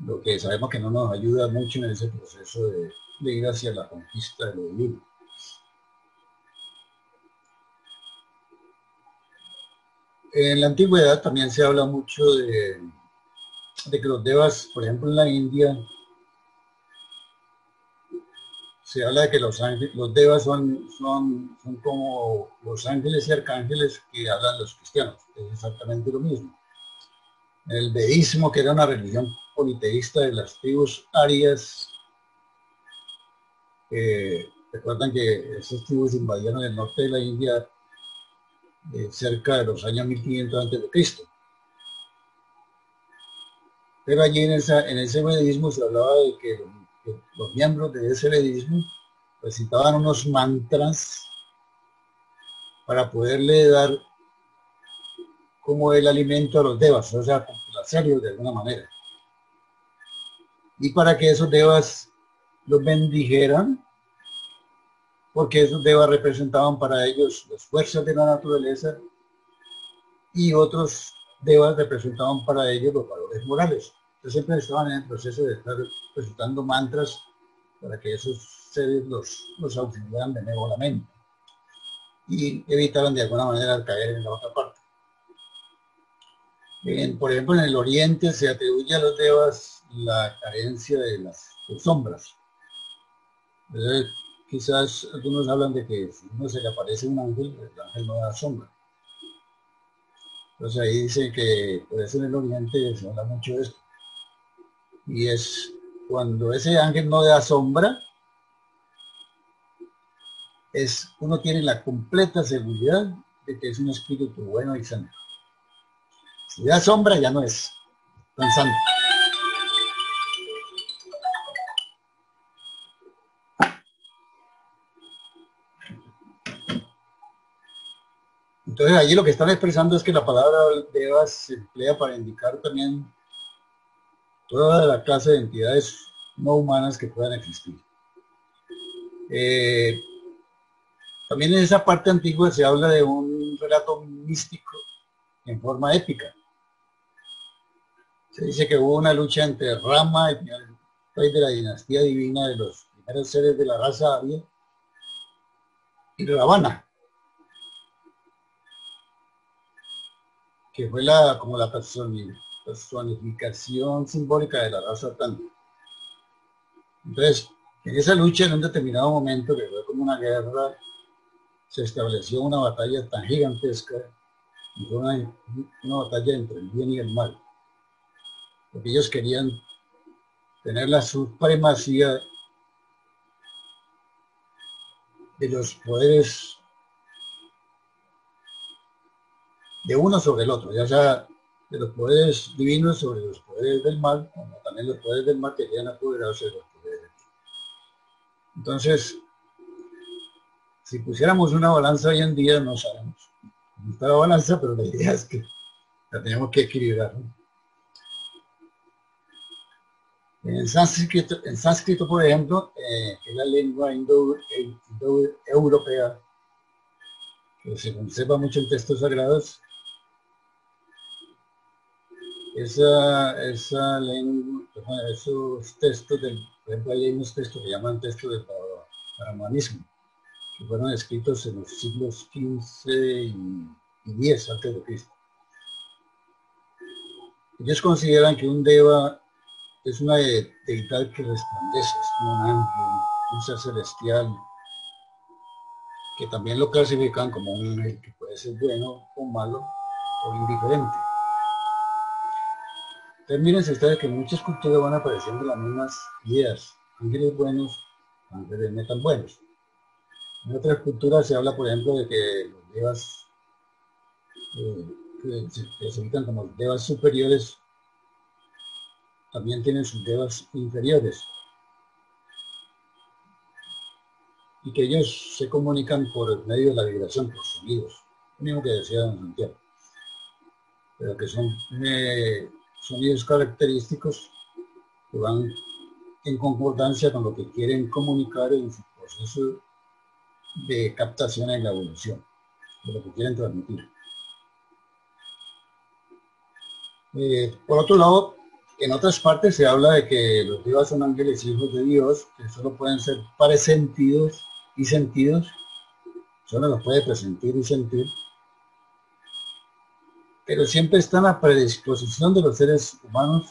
Lo que sabemos que no nos ayuda mucho en ese proceso de ir hacia la conquista de lo divino. En la antigüedad también se habla mucho de que los devas, por ejemplo en la India, se habla de que los devas son como los ángeles y arcángeles que hablan los cristianos. Es exactamente lo mismo. El vedismo, que era una religión politeísta de las tribus arias, recuerdan que esas tribus invadieron el norte de la India cerca de los años 1500 a.C. Pero allí en ese vedismo se hablaba de que los miembros de ese vedismo recitaban unos mantras para poderle dar como el alimento a los devas, o sea, complacerlos de alguna manera. Y para que esos devas los bendijeran, porque esos devas representaban para ellos las fuerzas de la naturaleza y otros devas representaban para ellos los valores morales. Entonces siempre estaban en el proceso de estar recitando mantras para que esos seres los auxiliaran benévolamente y evitaran de alguna manera caer en la otra parte. Por ejemplo, en el oriente se atribuye a los devas la carencia de las sombras. Entonces, quizás algunos hablan de que si uno se le aparece un ángel, el ángel no da sombra. Entonces ahí dice que por eso en el oriente se habla mucho de esto. Y es cuando ese ángel no da sombra, uno tiene la completa seguridad de que es un espíritu bueno y santo. Si da sombra ya no es tan santo. Entonces allí lo que están expresando es que la palabra devas se emplea para indicar también toda la clase de entidades no humanas que puedan existir. También en esa parte antigua se habla de un relato místico en forma épica. Se dice que hubo una lucha entre Rama, el rey de la dinastía divina de los primeros seres de la raza aria, y Ravana, que fue como la personificación simbólica de la raza atlántica. Entonces, en esa lucha, en un determinado momento, que fue como una guerra, se estableció una batalla tan gigantesca, y fue una batalla entre el bien y el mal, porque ellos querían tener la supremacía de los poderes de uno sobre el otro, ya sea de los poderes divinos sobre los poderes del mal, como también los poderes del mal querían apoderarse de los poderes del bien. Entonces, si pusiéramos una balanza hoy en día, no sabemos cómo está la balanza, pero la idea es que la tenemos que equilibrar, ¿no? En sánscrito, por ejemplo, que es la lengua indoeuropea, que se conserva mucho en textos sagrados, esa lengua, esos textos, por ejemplo, hay unos textos que llaman textos del brahmanismo, que fueron escritos en los siglos XV y X antes de Cristo. Ellos consideran que un deva es una deidad que resplandece, es como un ángel, un ser celestial, que también lo clasifican como un ángel que puede ser bueno o malo o indiferente. Entonces mírense ustedes que en muchas culturas van apareciendo las mismas ideas, ángeles buenos, ángeles no tan buenos. En otras culturas se habla, por ejemplo, de que los devas, que se clasifican como devas superiores, también tienen sus devas inferiores, y que ellos se comunican por medio de la vibración, por sonidos, lo mismo que decía don Santiago, pero que son sonidos característicos que van en concordancia con lo que quieren comunicar en su proceso de captación en la evolución, de lo que quieren transmitir. Por otro lado, en otras partes se habla de que los devas son ángeles hijos de Dios, que solo pueden ser presentidos y sentidos, solo los puede presentir y sentir, pero siempre están a predisposición de los seres humanos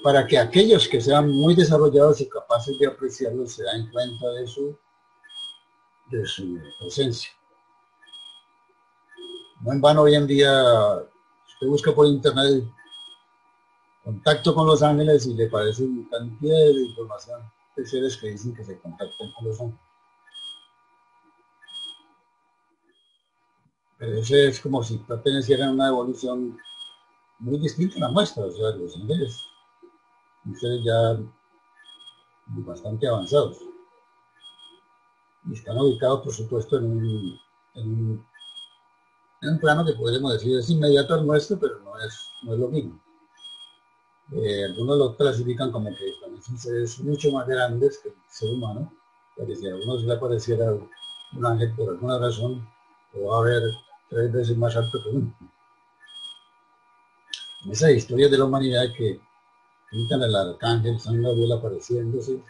para que aquellos que sean muy desarrollados y capaces de apreciarlos se den cuenta de su presencia. No en vano hoy en día, usted busca por internet contacto con los ángeles y le parece una cantidad de información de seres que dicen que se contactan con los ángeles. Pero ese es como si pertenecieran a una evolución muy distinta a la nuestra, o sea, los ángeles son seres ya bastante avanzados. Y están ubicados, por supuesto, en un plano que podríamos decir es inmediato al nuestro, pero no es lo mismo. Algunos lo clasifican como que también son seres mucho más grandes que el ser humano, porque si a uno se le apareciera un ángel por alguna razón, lo va a ver 3 veces más alto que uno. En esa historia de la humanidad que pintan al arcángel San Gabriel apareciéndose,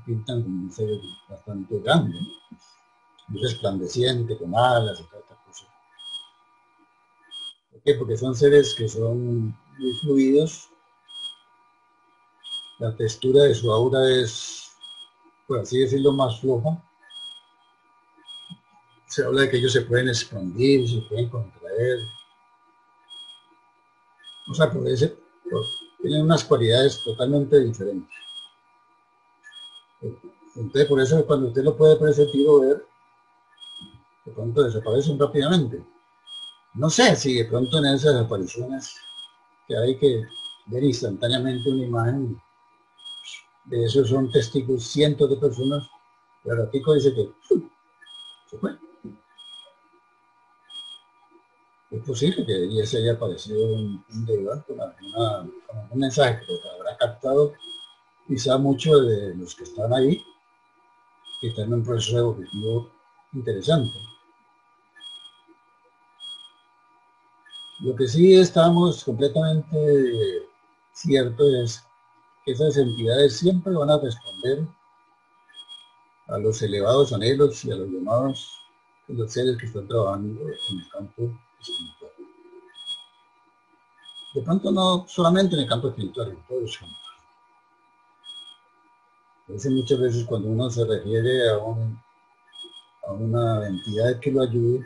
pintan como un ser bastante grande, ¿no? Muy resplandeciente, con alas y toda esta cosa. ¿Por qué? Porque son seres que son muy fluidos. La textura de su aura es, por así decirlo, más floja. Se habla de que ellos se pueden expandir, se pueden contraer. O sea, tienen unas cualidades totalmente diferentes. Entonces, por eso cuando usted lo puede presentir o ver, de pronto desaparecen rápidamente. No sé si de pronto en esas apariciones que hay que ver instantáneamente una imagen, de eso son testigos cientos de personas, y al ratico dice que se fue. Es posible que ya se haya aparecido un deva con algún mensaje que habrá captado quizá muchos de los que están ahí, que están en un proceso evolutivo interesante. Lo que sí estamos completamente cierto es que esas entidades siempre van a responder a los elevados anhelos y a los llamados de los seres que están trabajando en el campo espiritual. De pronto no solamente en el campo espiritual, en todos los campos. Entonces muchas veces cuando uno se refiere a una entidad que lo ayude,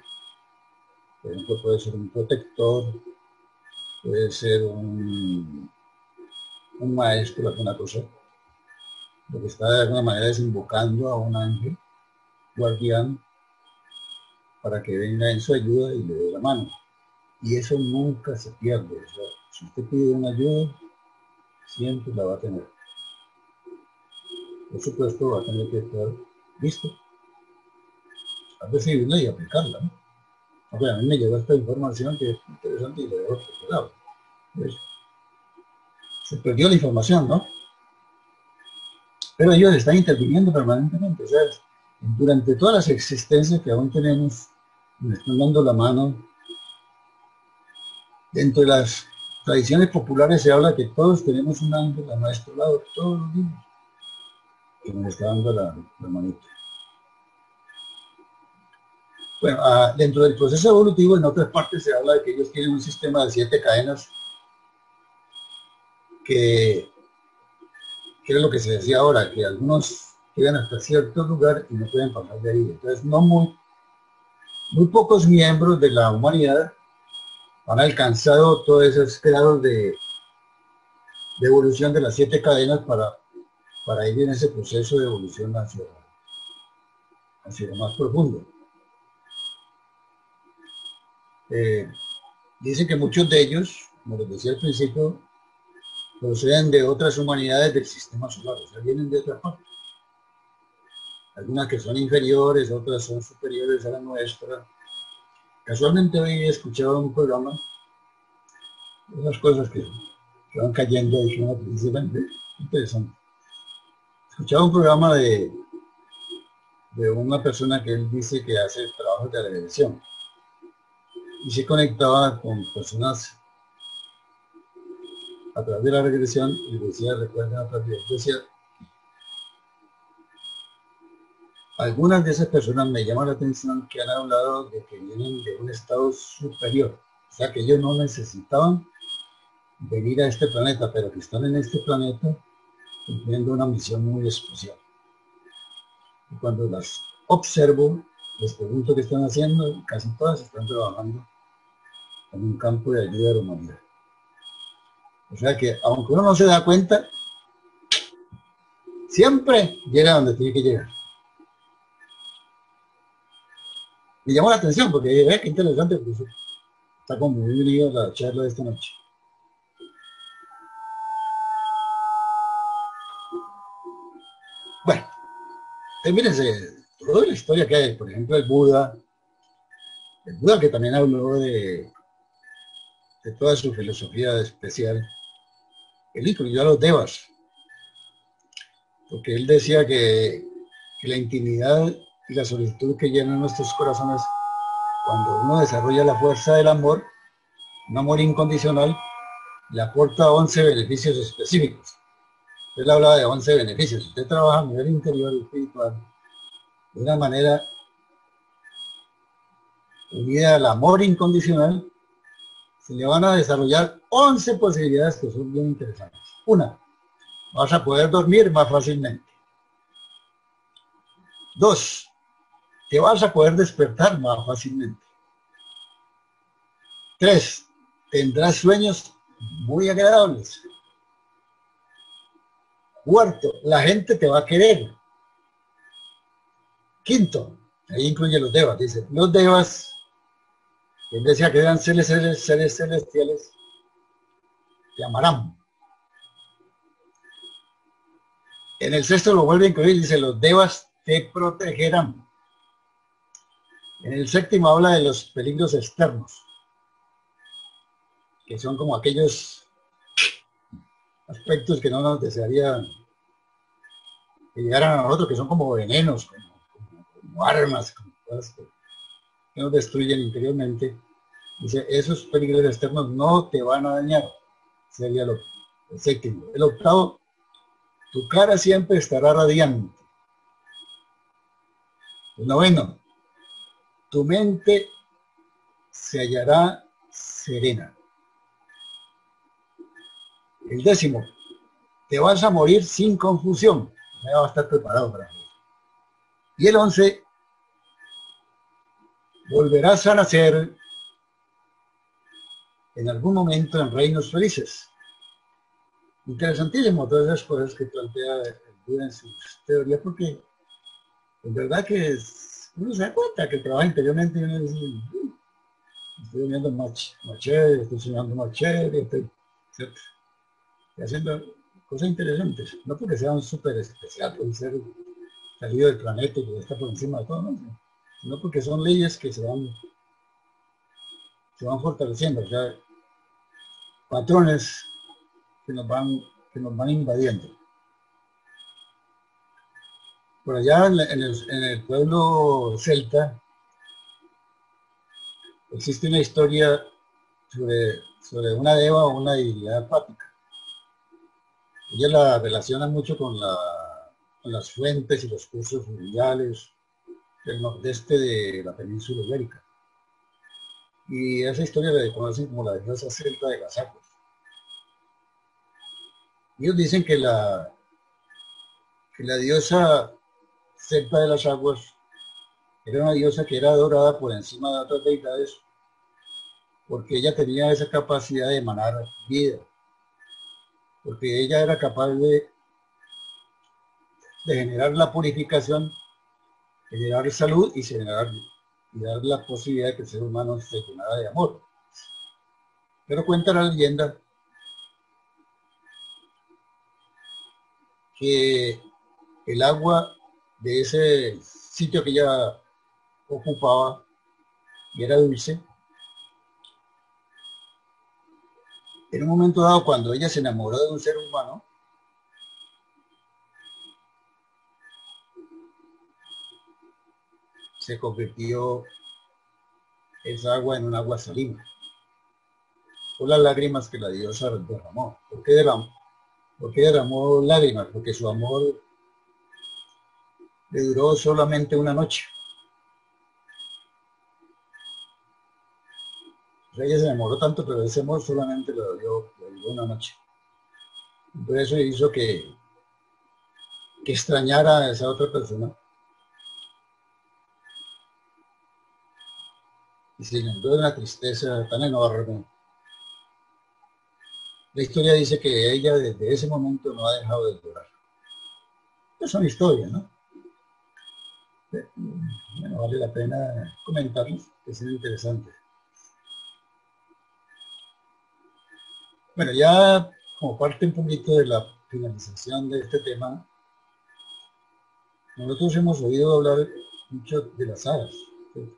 por ejemplo puede ser un protector, puede ser un maestro, alguna cosa, lo que está de alguna manera es invocando a un ángel guardián para que venga en su ayuda y le dé la mano. Y eso nunca se pierde. O sea, si usted pide una ayuda, siempre la va a tener. Por supuesto, va a tener que estar listo a recibirla y aplicarla, ¿no? Aunque a mí me llegó esta información que es interesante y le dejo por lado. Pues, se perdió la información, ¿no? Pero ellos están interviniendo permanentemente. O sea, durante todas las existencias que aún tenemos, nos están dando la mano. Dentro de las tradiciones populares se habla que todos tenemos un ángel a nuestro lado, todos los días, que nos está dando la manita. Bueno, dentro del proceso evolutivo, en otras partes se habla de que ellos tienen un sistema de 7 cadenas que es lo que se decía ahora, que algunos llegan hasta cierto lugar y no pueden pasar de ahí. Entonces, muy pocos miembros de la humanidad han alcanzado todos esos grados de evolución de las 7 cadenas para ir en ese proceso de evolución hacia lo más profundo. Dicen que muchos de ellos, como les decía al principio, proceden de otras humanidades del sistema solar, o sea, vienen de otra parte. Algunas que son inferiores, otras son superiores a la nuestra. Casualmente hoy he escuchado un programa, esas cosas que van cayendo ahí, principalmente, interesante. Escuchaba un programa de una persona que él dice que hace trabajos de regresión y se conectaba con personas a través de la regresión y decía, recuerden otra vez, decía, algunas de esas personas me llaman la atención que han hablado de que vienen de un estado superior, o sea que ellos no necesitaban venir a este planeta, pero que están en este planeta cumpliendo una misión muy especial. Y cuando las observo, les pregunto qué están haciendo, y casi todas están trabajando en un campo de ayuda a la humanidad. O sea que, aunque uno no se da cuenta, siempre llega donde tiene que llegar. Me llamó la atención porque dije, qué interesante, porque eso está como muy unido a la charla de esta noche. Bueno, fíjense, toda la historia que hay, por ejemplo, el Buda que también habló de toda su filosofía especial, él incluyó a los devas, porque él decía que la intimidad y la solitud que llenan nuestros corazones, cuando uno desarrolla la fuerza del amor, un amor incondicional, le aporta 11 beneficios específicos. Él hablaba de 11 beneficios. Si usted trabaja a nivel interior y espiritual de una manera unida al amor incondicional, se le van a desarrollar 11 posibilidades que son bien interesantes. Una, vas a poder dormir más fácilmente. 2, te vas a poder despertar más fácilmente. 3, tendrás sueños muy agradables. 4, la gente te va a querer. 5, ahí incluye los devas, dice, los devas, él decía que eran seres celestiales, te amarán. En el 6 lo vuelve a incluir, dice, los devas te protegerán. En el 7 habla de los peligros externos, que son como aquellos aspectos que no nos desearía que llegaran a nosotros, que son como venenos, como armas, como cosas que nos destruyen interiormente. Dice, esos peligros externos no te van a dañar. Sería el 7. El 8, tu cara siempre estará radiante. El 9, tu mente se hallará serena. El 10, te vas a morir sin confusión. Ya va a estar preparado para eso. Y el 11, volverás a nacer en algún momento en reinos felices. Interesantísimo todas esas cosas que plantea el Buda en sus teorías, porque en verdad que uno se da cuenta que trabaja interiormente y uno dice, estoy viendo más chévere, estoy soñando más chévere, estoy haciendo cosas interesantes, no porque sea un súper especial, puede ser salido del planeta y que está por encima de todo, ¿no? Sino porque son leyes que se van fortaleciendo, o sea, patrones que nos van invadiendo. Por allá en el pueblo celta existe una historia sobre una deva o una divinidad acuática. Ella la relaciona mucho con las fuentes y los cursos fluviales del nordeste de la península ibérica. Y esa historia la conocen como la diosa celta de las aguas. Ellos dicen que la diosa celta de las aguas era una diosa que era adorada por encima de otras deidades porque ella tenía esa capacidad de emanar vida, porque ella era capaz de generar la purificación, generar salud y y dar la posibilidad de que el ser humano se llenara de amor. Pero cuenta la leyenda que el agua de ese sitio que ella ocupaba y era dulce, en un momento dado, cuando ella se enamoró de un ser humano, se convirtió esa agua en un agua salina, por las lágrimas que la diosa derramó. ¿Por qué derramó lágrimas? Porque su amor le duró solamente una noche. O sea, ella se enamoró tanto, pero ese amor solamente le duró una noche. Y por eso hizo que extrañara a esa otra persona y se llenó de una tristeza tan enorme. La historia dice que ella desde ese momento no ha dejado de llorar. Es una historia, ¿no? Bueno, vale la pena comentarlos, que es interesante. Bueno, ya como parte un poquito de la finalización de este tema, nosotros hemos oído hablar mucho de las hadas. ¿Sí?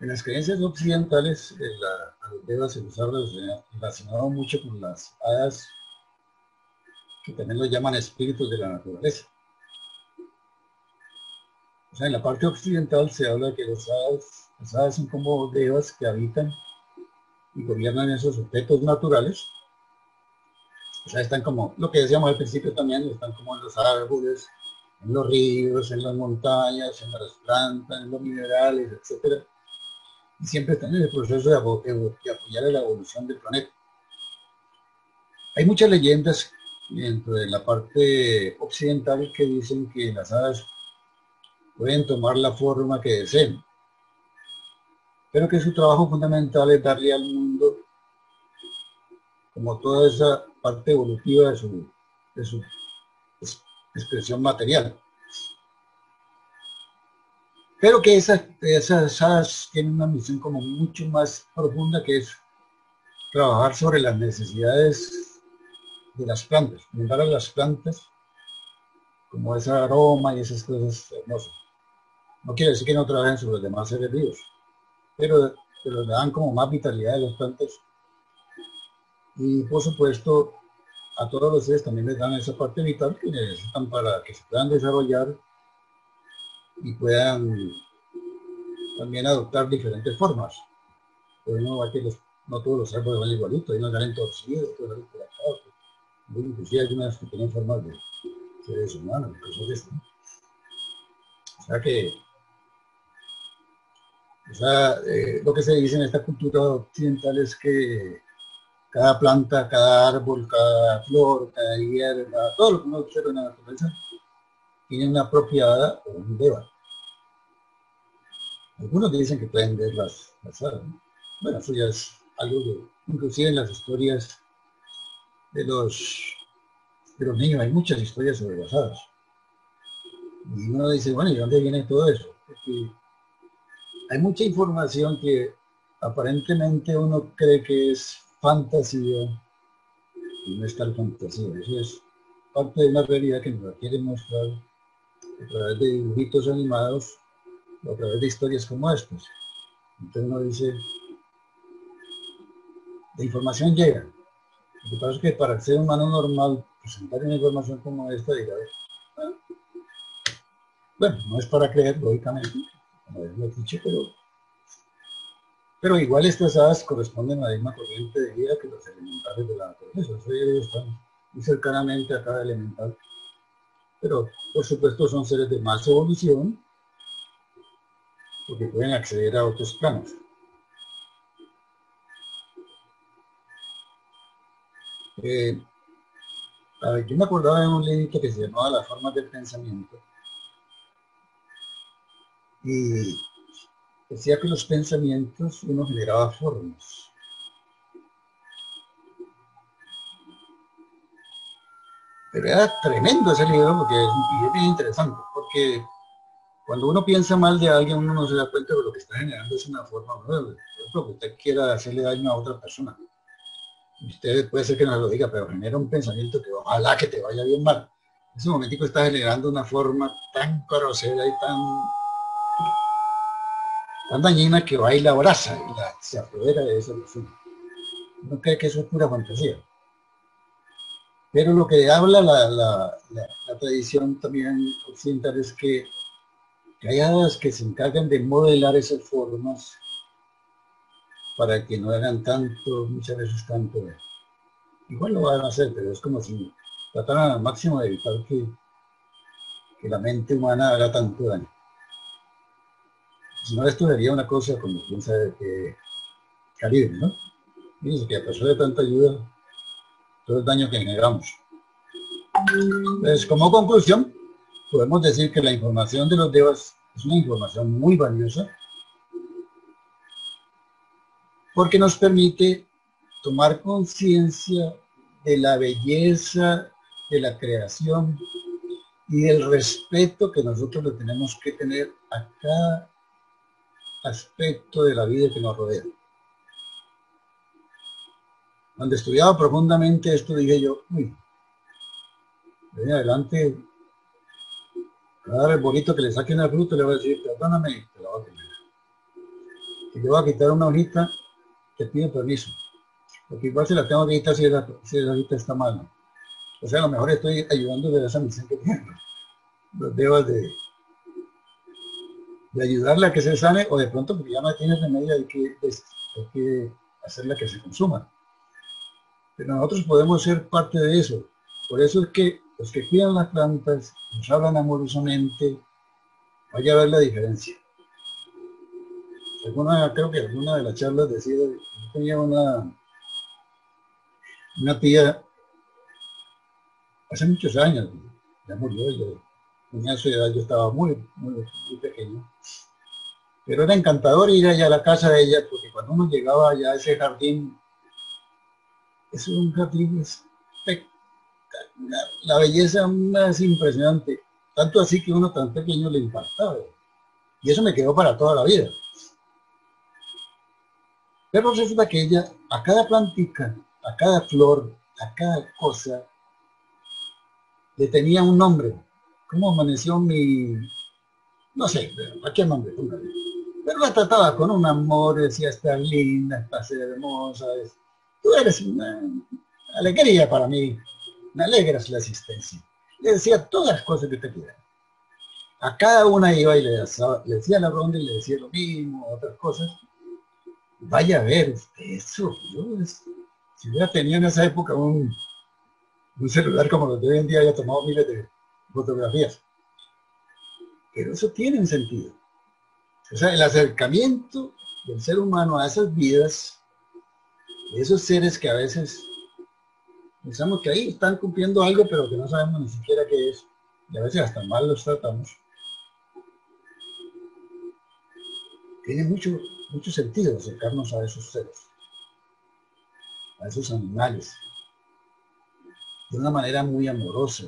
En las creencias occidentales, a los Devas se los ha relacionado mucho con las hadas, que también los llaman espíritus de la naturaleza. O sea, en la parte occidental se habla de que las hadas son como devas que habitan y gobiernan esos objetos naturales. O sea, están como, lo que decíamos al principio también, están como en los árboles, en los ríos, en las montañas, en las plantas, en los minerales, etcétera. Y siempre están en el proceso de apoyar la evolución del planeta. Hay muchas leyendas dentro de la parte occidental que dicen que las hadas pueden tomar la forma que deseen, pero que su trabajo fundamental es darle al mundo como toda esa parte evolutiva de su expresión material. Pero que esas hadas tienen una misión como mucho más profunda, que es trabajar sobre las necesidades de las plantas, brindar a las plantas como ese aroma y esas cosas hermosas. No quiere decir que no trabajen sobre los demás seres vivos, pero le dan como más vitalidad a las plantas y por supuesto a todos los seres también les dan esa parte vital que necesitan para que se puedan desarrollar y puedan también adoptar diferentes formas. Pero no todos los árboles van igualitos, hay unos salen torcidos, otros salen por acá, inclusive hay unas que tienen formas de seres humanos, cosas de esto. O sea que lo que se dice en esta cultura occidental es que cada planta, cada árbol, cada flor, cada hierba, todo lo que uno observa en la naturaleza, tiene una propiedad o un deva. Algunos dicen que pueden ver las hadas, ¿no? Bueno, eso ya es algo que, inclusive en las historias de los niños, hay muchas historias sobre las hadas. Y uno dice, bueno, ¿y dónde viene todo eso? Porque hay mucha información que aparentemente uno cree que es fantasía y no es tal fantasía. Eso es parte de una realidad que nos la quieren mostrar a través de dibujitos animados o a través de historias como estas. Entonces uno dice, la información llega. Lo que pasa es que para el ser humano normal presentar una información como esta, diga, bueno, no es para creer, lógicamente, como es lo dicho, pero igual estas hadas corresponden a la misma corriente de vida que los elementales de la naturaleza. O sea, ellos están muy cercanamente a cada elemental. Pero, por supuesto, son seres de más evolución porque pueden acceder a otros planos. Eh, a ver, yo me acordaba de un librito que se llamaba Las formas del pensamiento. Y decía que los pensamientos uno generaba formas. Pero era tremendo ese libro porque es bien interesante, porque cuando uno piensa mal de alguien, uno no se da cuenta de lo que está generando es una forma nueva. Por ejemplo, que usted quiera hacerle daño a otra persona. Usted puede ser que no lo diga, pero genera un pensamiento que ojalá que te vaya bien mal. En ese momentico está generando una forma tan grosera y tan dañina que va y la abraza y se apodera de esa persona. Uno cree que eso es pura fantasía. Pero lo que habla la tradición también occidental es que hay hadas que se encargan de modelar esas formas para que no hagan tanto, muchas veces tanto. Igual lo van a hacer, pero es como si trataran al máximo de evitar que la mente humana haga tanto daño. Si no, esto sería una cosa como quién sabe de qué calibre, ¿no? Dice que a pesar de tanta ayuda, todo el daño que generamos. Entonces, como conclusión, podemos decir que la información de los devas es una información muy valiosa porque nos permite tomar conciencia de la belleza de la creación y del respeto que nosotros le tenemos que tener a cada aspecto de la vida que nos rodea. Cuando estudiaba profundamente esto dije yo, uy, de en adelante, cada arbolito que le saque una fruta le va a decir, perdóname, te la voy a comer. Si le voy a quitar una hojita, te pido permiso, porque igual se la tengo que quitar si esa hojita está mal. O sea, a lo mejor estoy ayudando de esa misión que tengo. Los devas de ayudarle a que se sane, o de pronto porque ya no tiene remedio, hay que hacerla que se consuma. Pero nosotros podemos ser parte de eso. Por eso es que los que cuidan las plantas, nos hablan amorosamente, vaya a ver la diferencia. Creo que alguna de las charlas decía, yo tenía una tía hace muchos años, ya murió, tenía su edad, yo estaba muy pequeño. Pero era encantador ir allá a la casa de ella, porque cuando uno llegaba allá a ese jardín, es un jardín espectacular, la belleza más impresionante, tanto así que uno tan pequeño le impactaba. Y eso me quedó para toda la vida. Pero resulta que ella, a cada plantica, a cada flor, a cada cosa, le tenía un nombre. ¿Cómo amaneció mi...? No sé, ¿a qué nombre? Pero la trataba con un amor, decía, estás linda, estás hermosa, tú eres una alegría para mí, me alegras la existencia. Le decía todas las cosas que te quieran. A cada una iba y le decía la ronda y le decía lo mismo, otras cosas. Vaya a ver, eso, si hubiera tenido en esa época un celular como los de hoy en día, había tomado miles de fotografías. Pero eso tiene un sentido. O sea, el acercamiento del ser humano a esas vidas, de esos seres que a veces pensamos que ahí están cumpliendo algo, pero que no sabemos ni siquiera qué es, y a veces hasta mal los tratamos, tiene mucho sentido acercarnos a esos seres, a esos animales, de una manera muy amorosa,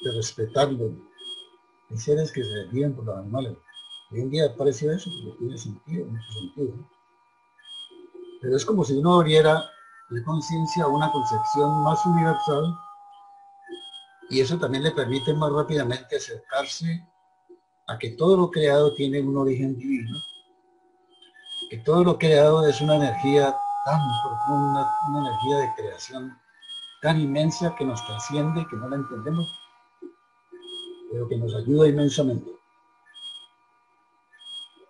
de respetarlos. Hay seres que se ríen por los animales. Hoy en día parece eso, porque tiene sentido, mucho sentido. Pero es como si uno abriera de conciencia a una concepción más universal y eso también le permite más rápidamente acercarse a que todo lo creado tiene un origen divino, que todo lo creado es una energía tan profunda, una energía de creación tan inmensa que nos trasciende, que no la entendemos, pero que nos ayuda inmensamente.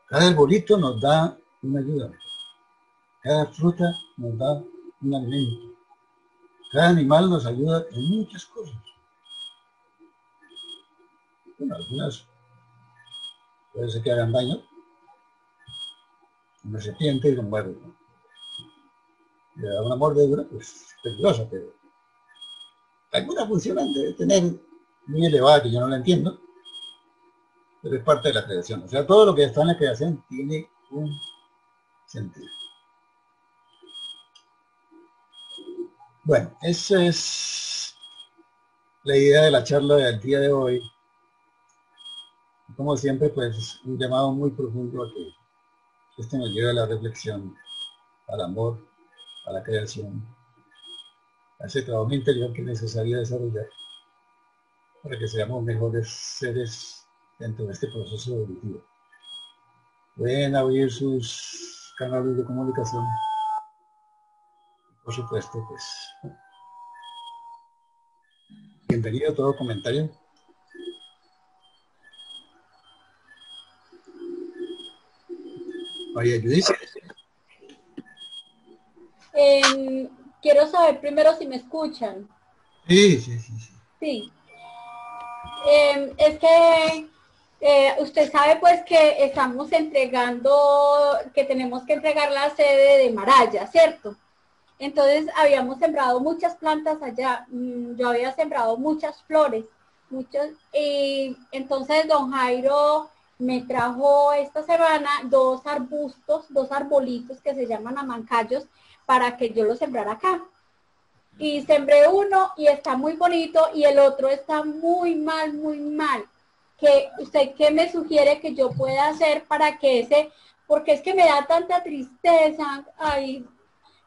Cada arbolito nos da una ayuda, cada fruta nos da un alimento, cada animal nos ayuda en muchas cosas. Bueno, algunas puede ser que hagan daño, una serpiente, como bueno, le da una mordedura, pues es peligrosa, pero alguna función debe tener muy elevada que yo no la entiendo, pero es parte de la creación. O sea, todo lo que está en la creación tiene ningún sentido. Bueno, esa es la idea de la charla del día de hoy. Como siempre, pues un llamado muy profundo a que esto nos lleve a la reflexión, al amor, a la creación, a ese trabajo interior que es necesario desarrollar para que seamos mejores seres dentro de este proceso evolutivo. Pueden abrir sus canales de comunicación. Por supuesto, pues bienvenido a todo comentario. María Judith. Quiero saber primero si me escuchan. Sí. Sí. Es que usted sabe pues que estamos entregando, que tenemos que entregar la sede de Maraya, ¿cierto? Entonces habíamos sembrado muchas plantas allá, yo había sembrado muchas flores, y entonces don Jairo me trajo esta semana dos arbustos, dos arbolitos que se llaman amancayos para que yo los sembrara acá. Y sembré uno y está muy bonito y el otro está muy mal, muy mal. ¿Usted qué me sugiere que yo pueda hacer para que ese, porque es que me da tanta tristeza, ay,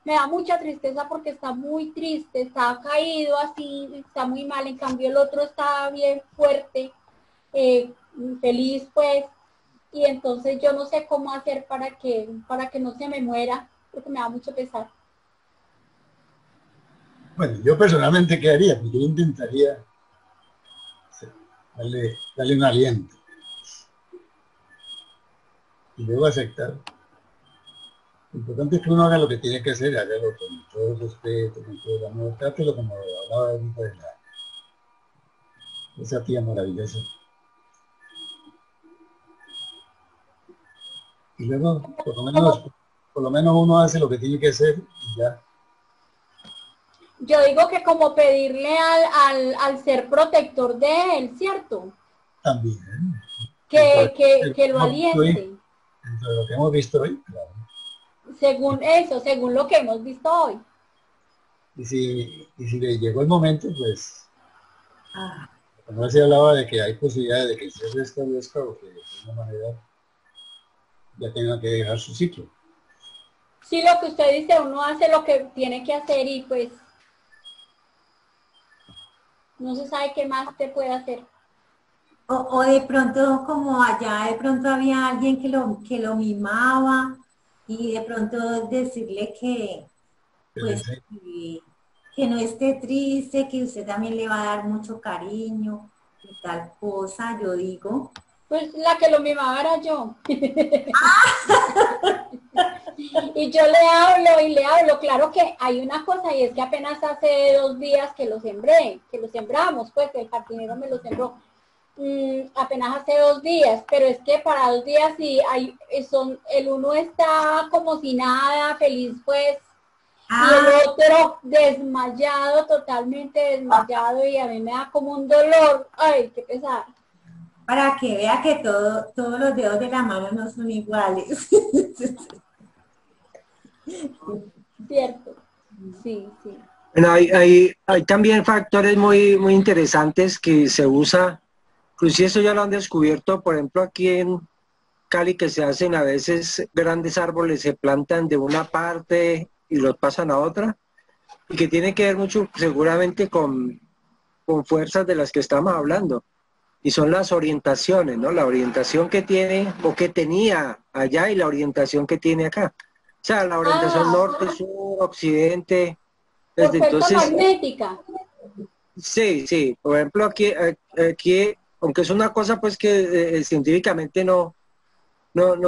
me da mucha tristeza porque está muy triste, está caído así, está muy mal, en cambio el otro está bien fuerte, feliz pues, y entonces yo no sé cómo hacer para que no se me muera, porque me da mucho pesar. Bueno, yo personalmente, ¿qué haría? Porque yo intentaría darle un aliento y luego aceptar. Lo importante es que uno haga lo que tiene que hacer, hágalo con todo el respeto, con todo el amor, trátelo como hablaba ahorita de esa tía maravillosa. Y luego, por lo menos uno hace lo que tiene que hacer y ya. Yo digo que como pedirle al ser protector de él, ¿cierto? También. Que lo aliente. Dentro de lo que hemos visto hoy, claro. Según eso, según lo que hemos visto hoy. Y si le llegó el momento, pues, como se hablaba de que hay posibilidades de que se restablezca o que de alguna manera ya tenga que dejar su ciclo. Sí, lo que usted dice, uno hace lo que tiene que hacer y pues no se sabe qué más te puede hacer. O de pronto, como allá de pronto había alguien que lo mimaba y de pronto decirle que, pues, que no esté triste, que usted también le va a dar mucho cariño y tal cosa, yo digo. Pues la que lo mimaba era yo. Y yo le hablo, claro que hay una cosa y es que apenas hace 2 días que lo sembré, que lo sembramos, pues el jardinero me lo sembró. Apenas hace 2 días, pero es que para 2 días sí el uno está como si nada, feliz pues, y el otro desmayado, totalmente desmayado, y a mí me da como un dolor, ay, qué pesar. Para que vea que todos los dedos de la mano no son iguales. Cierto, sí. Bueno, hay también factores muy interesantes que se usa, inclusive eso ya lo han descubierto, por ejemplo aquí en Cali, que se hacen a veces grandes árboles, se plantan de una parte y los pasan a otra, y que tiene que ver mucho seguramente con fuerzas de las que estamos hablando, y son las orientaciones, ¿no? La orientación que tiene o que tenía allá y la orientación que tiene acá. O sea, la orientación norte, sur, occidente. Por fuerza Entonces, magnética. Sí. Por ejemplo, aquí, aunque es una cosa pues que científicamente no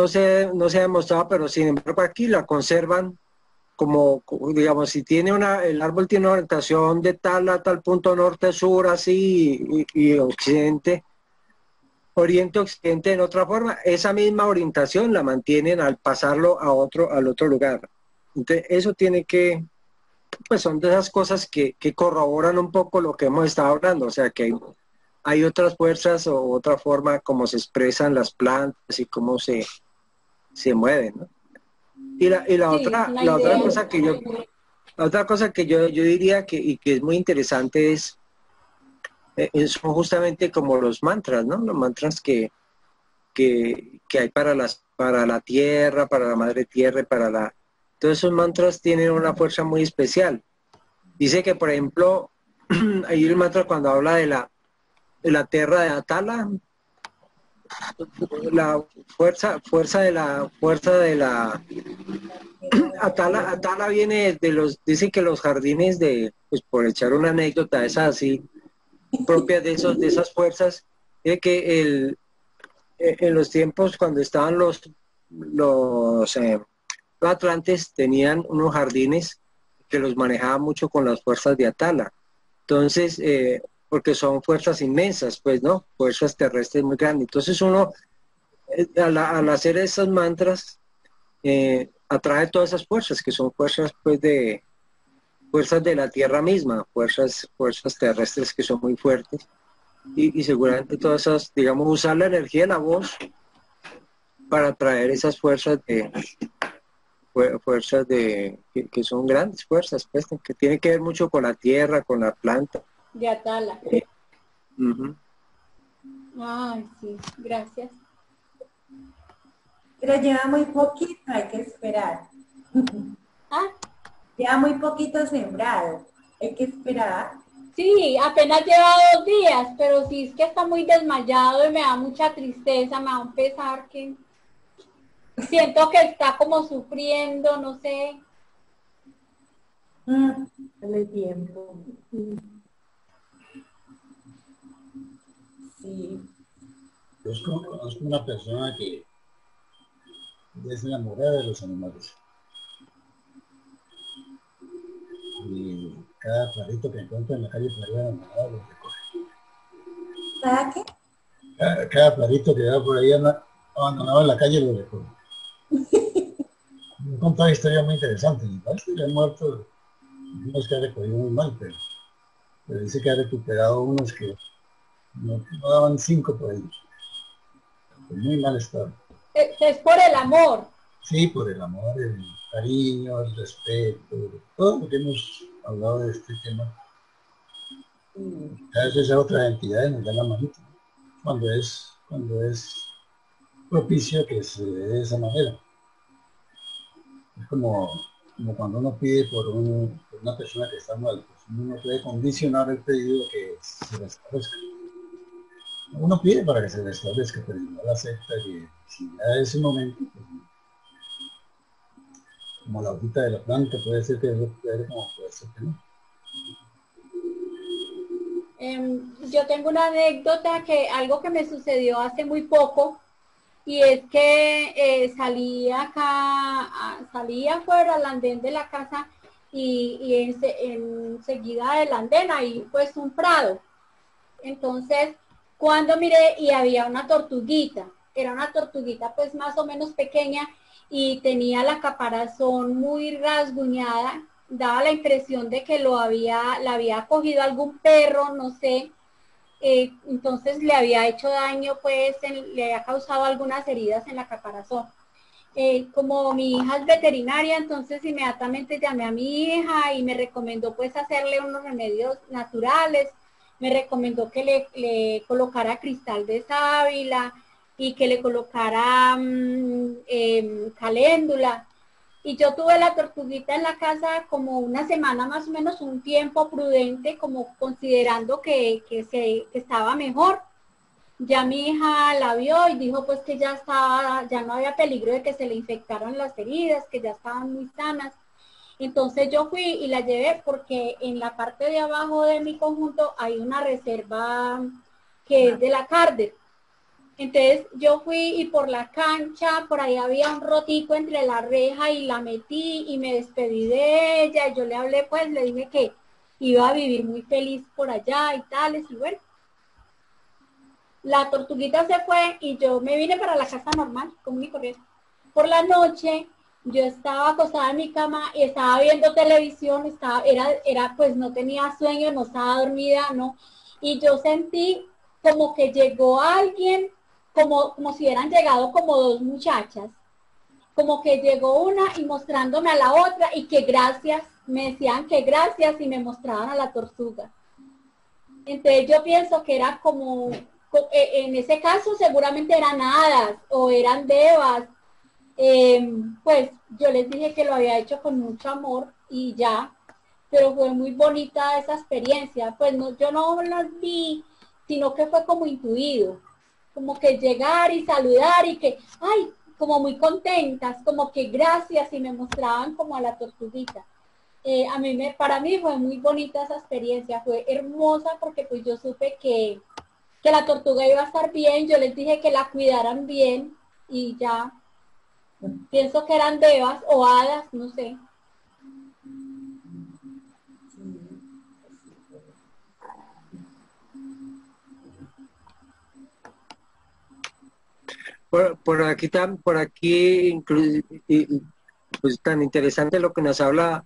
se ha demostrado, pero sin embargo aquí la conservan como, digamos, si el árbol tiene una orientación de tal a tal punto norte, sur, así, y occidente, oriente, occidente en otra forma, esa misma orientación la mantienen al pasarlo al otro lugar. Entonces, eso tiene que, pues son de esas cosas que corroboran un poco lo que hemos estado hablando, o sea que hay otras fuerzas o otra forma como se expresan las plantas y cómo se se mueven, ¿no? Y la Sí, es otra, una la otra idea. cosa que yo, la otra cosa que yo diría y que es muy interesante son justamente como los mantras, ¿no? Los mantras que hay para la tierra, para la madre tierra, todos esos mantras tienen una fuerza muy especial. Dice que, por ejemplo, hay el mantra cuando habla de la tierra de Atala, la fuerza de la Atala viene de dicen que los jardines pues por echar una anécdota, esas así, propias de esas fuerzas, es que en los tiempos cuando estaban los atlantes tenían unos jardines que los manejaban mucho con las fuerzas de Atala. Entonces, porque son fuerzas inmensas, pues, ¿no? Fuerzas terrestres muy grandes. Entonces uno, al hacer esos mantras, atrae todas esas fuerzas, que son fuerzas, pues, fuerzas de la tierra misma, fuerzas terrestres que son muy fuertes. Y seguramente todas esas, digamos, usar la energía de la voz para atraer esas fuerzas que son grandes fuerzas, pues, que tienen que ver mucho con la tierra, con la planta. De Atala. Uh-huh. Ay, sí, gracias. Pero lleva muy poquito, hay que esperar. Ah, Lleva muy poquito sembrado, hay que esperar. sí, apenas lleva 2 días, pero sí es que está muy desmayado y me da mucha tristeza, me da un pesar que siento que está como sufriendo, no sé. Dale tiempo. Sí. Yo conozco una persona que es enamorada de los animales. Y cada perrito que encuentra en la calle por ahí abandonado lo recoge. ¿Para qué? Cada perrito que va por ahí abandonado en la calle lo recoge. Me contaba una historia muy interesante. Me parece que han muerto unos que ha recogido muy mal, pero dice que ha recuperado unos que no daban 5 por ellos. En muy mal estado. Es por el amor. Sí, por el amor, el cariño, el respeto, todo lo que hemos hablado de este tema. A veces a otras entidades nos dan la manita, ¿no? Cuando es propicio que se dé de esa manera. Es como cuando uno pide por una persona que está mal, pues uno no puede condicionar el pedido que se restablezca. Uno pide para que se restablezca, pero no la acepta que si ya ese momento, pues, como la hojita de la planta, puede ser que recupere como puede ser que no. Yo tengo una anécdota algo que me sucedió hace muy poco, y es que salí afuera al andén de la casa y enseguida del andén hay pues un prado. Entonces, cuando miré y había una tortuguita, era una tortuguita pues más o menos pequeña y tenía la caparazón muy rasguñada, daba la impresión de que la había cogido algún perro, no sé, entonces le había hecho daño, pues le había causado algunas heridas en la caparazón. Como mi hija es veterinaria, entonces inmediatamente llamé a mi hija y me recomendó pues hacerle unos remedios naturales, me recomendó que le colocara cristal de sábila y que le colocara caléndula. Y yo tuve la tortuguita en la casa como una semana más o menos, un tiempo prudente, como considerando que estaba mejor. Ya mi hija la vio y dijo pues que ya no había peligro de que se le infectaran las heridas, que ya estaban muy sanas. Entonces yo fui y la llevé porque en la parte de abajo de mi conjunto hay una reserva que es de la Carder. Entonces yo fui y por la cancha, por ahí había un rotico entre la reja y la metí y me despedí de ella. Y yo le hablé, pues le dije que iba a vivir muy feliz por allá y tales. Y bueno, la tortuguita se fue y yo me vine para la casa normal, con mi corriente. Por la noche yo estaba acostada en mi cama y estaba viendo televisión, pues no tenía sueño, no estaba dormida, no. Y yo sentí como que llegó alguien, como si hubieran llegado como 2 muchachas. como que llegó una y mostrándome a la otra y que gracias, me decían que gracias y me mostraban a la tortuga. Entonces yo pienso que era como, en ese caso seguramente eran hadas o eran devas. Pues yo les dije que lo había hecho con mucho amor y ya, pero fue muy bonita esa experiencia. Pues no, yo no las vi, sino que fue como intuido, como que llegar y saludar y que, ay, como muy contentas, como que gracias y me mostraban como a la tortuguita. Para mí fue muy bonita esa experiencia, fue hermosa porque pues yo supe que la tortuga iba a estar bien, yo les dije que la cuidaran bien y ya, pienso que eran devas o hadas, no sé. Por aquí pues tan interesante lo que nos habla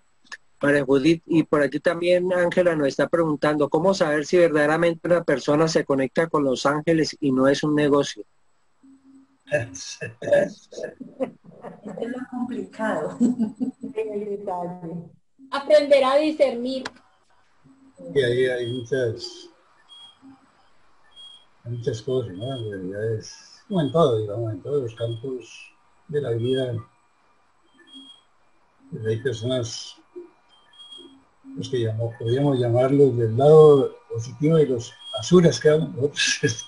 María Judith, y por aquí también Ángela nos está preguntando, ¿cómo saber si verdaderamente una persona se conecta con los ángeles y no es un negocio? Esto es lo complicado. Aprender a discernir. Y ahí hay muchas cosas, ¿no? En realidad es como en todo, digamos, en todos los campos de la vida. Pues hay personas, los que podríamos llamarlos del lado positivo y los asuras que hablan nosotros.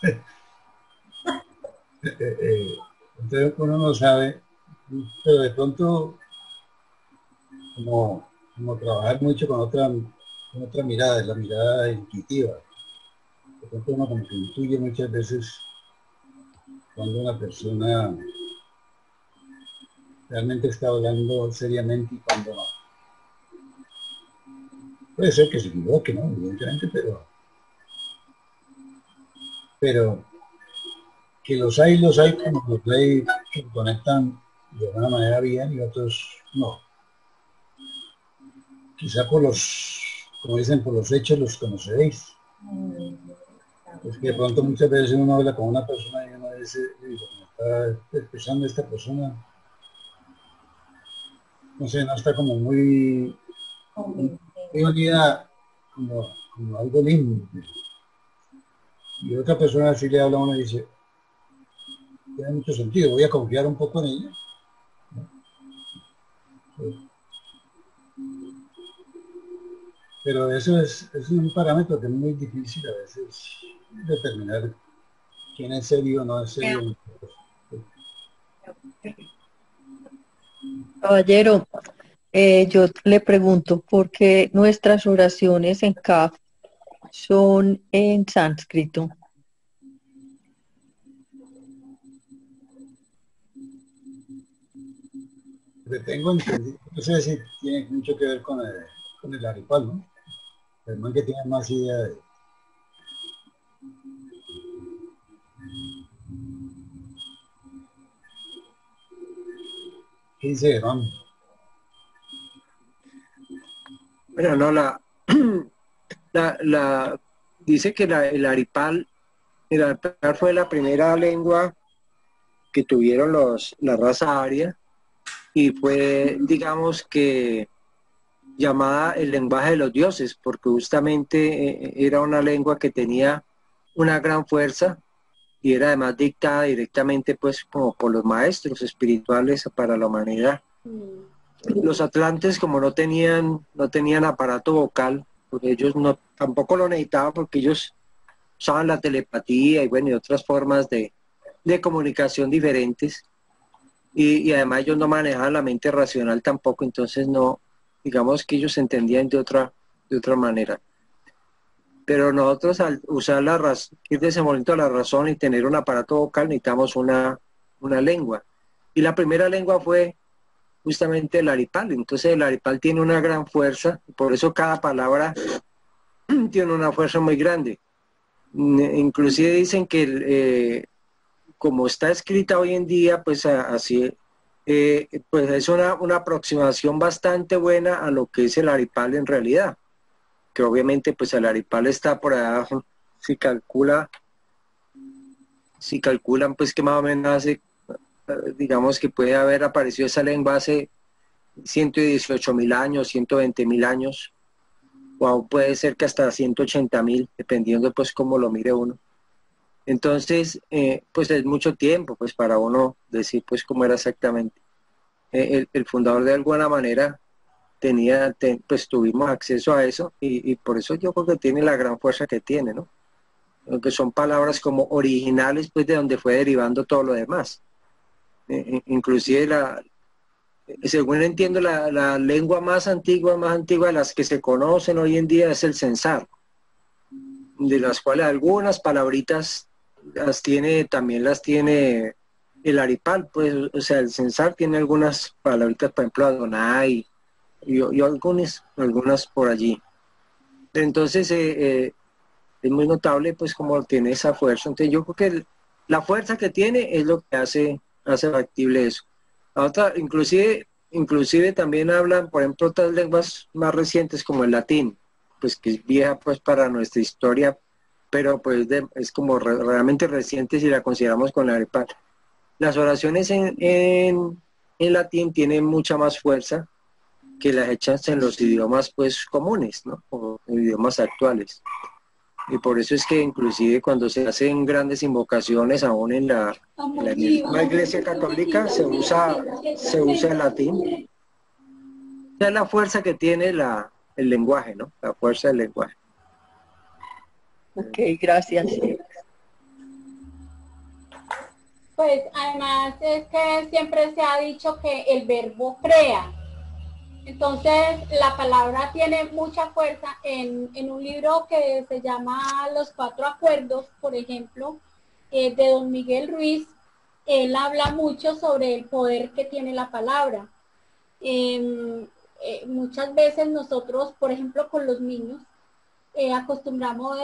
Entonces uno no sabe, pero de pronto como trabajar mucho con otra mirada, la mirada intuitiva. De pronto uno como que intuye muchas veces cuando una persona realmente está hablando seriamente y cuando no. Puede ser que se equivoque, ¿no? Evidentemente, pero que los hay, como los hay que conectan de una manera bien y otros no. Quizá como dicen, por los hechos los conoceréis. Es que de pronto muchas veces uno habla con una persona y uno dice, me está expresando esta persona, no sé, no está como muy unida, como algo lindo. Y otra persona así le habla a uno y dice, tiene mucho sentido, voy a confiar un poco en ella. Pero eso es un parámetro que es muy difícil a veces determinar quién es serio o no es serio. Caballero, yo le pregunto, ¿por qué nuestras oraciones en CAF son en sánscrito? Lo que tengo entendido, no sé si tiene mucho que ver con el Aripal, ¿no? El man que tiene más idea de... ¿Qué dice Gerón? Bueno, no, dice que el Aripal fue la primera lengua que tuvieron la raza aria y fue, digamos que, llamada el lenguaje de los dioses, porque justamente era una lengua que tenía una gran fuerza y era además dictada directamente pues como por los maestros espirituales para la humanidad. Los atlantes, como no tenían aparato vocal, porque ellos tampoco lo necesitaban, porque ellos usaban la telepatía y bueno, y otras formas de comunicación diferentes, y además ellos no manejaban la mente racional tampoco, entonces no, digamos que ellos se entendían de otra manera. Pero nosotros, al usar ir desenvolviendo la razón y tener un aparato vocal, necesitamos una lengua. Y la primera lengua fue justamente el Aripal. Entonces el Aripal tiene una gran fuerza, por eso cada palabra tiene una fuerza muy grande. Inclusive dicen que como está escrita hoy en día, pues así, pues es una aproximación bastante buena a lo que es el Aripal en realidad, que obviamente pues el Aripal está por allá, si calculan pues que más o menos hace digamos que puede haber aparecido esa lengua hace 118.000 años, 120.000 años, o puede ser que hasta 180.000, dependiendo pues cómo lo mire uno. Entonces, pues es mucho tiempo pues para uno decir pues cómo era exactamente. El fundador de alguna manera pues tuvimos acceso a eso y por eso yo creo que tiene la gran fuerza que tiene, ¿no? Aunque son palabras como originales pues de donde fue derivando todo lo demás. Inclusive según entiendo, la lengua más antigua de las que se conocen hoy en día es el censar, de las cuales algunas palabritas también las tiene el aripal, pues, o sea, el censar tiene algunas palabritas, por ejemplo, Adonai, y algunas por allí. Entonces, es muy notable, pues, como tiene esa fuerza. Entonces, yo creo que la fuerza que tiene es lo que hace factible eso. La otra, inclusive también hablan, por ejemplo, otras lenguas más recientes como el latín, pues que es vieja pues para nuestra historia, pero pues es como realmente reciente si la consideramos con la aripal. Las oraciones en latín tienen mucha más fuerza que las hechas en los idiomas pues comunes, ¿no? O idiomas actuales. Y por eso es que inclusive cuando se hacen grandes invocaciones, aún en la misma Iglesia Católica, se usa el latín. O sea, la fuerza que tiene el lenguaje, ¿no? La fuerza del lenguaje. Ok, gracias. Pues además es que siempre se ha dicho que el verbo crea. Entonces, la palabra tiene mucha fuerza. En un libro que se llama Los Cuatro Acuerdos, por ejemplo, de don Miguel Ruiz, él habla mucho sobre el poder que tiene la palabra. Muchas veces nosotros, por ejemplo, con los niños, acostumbramos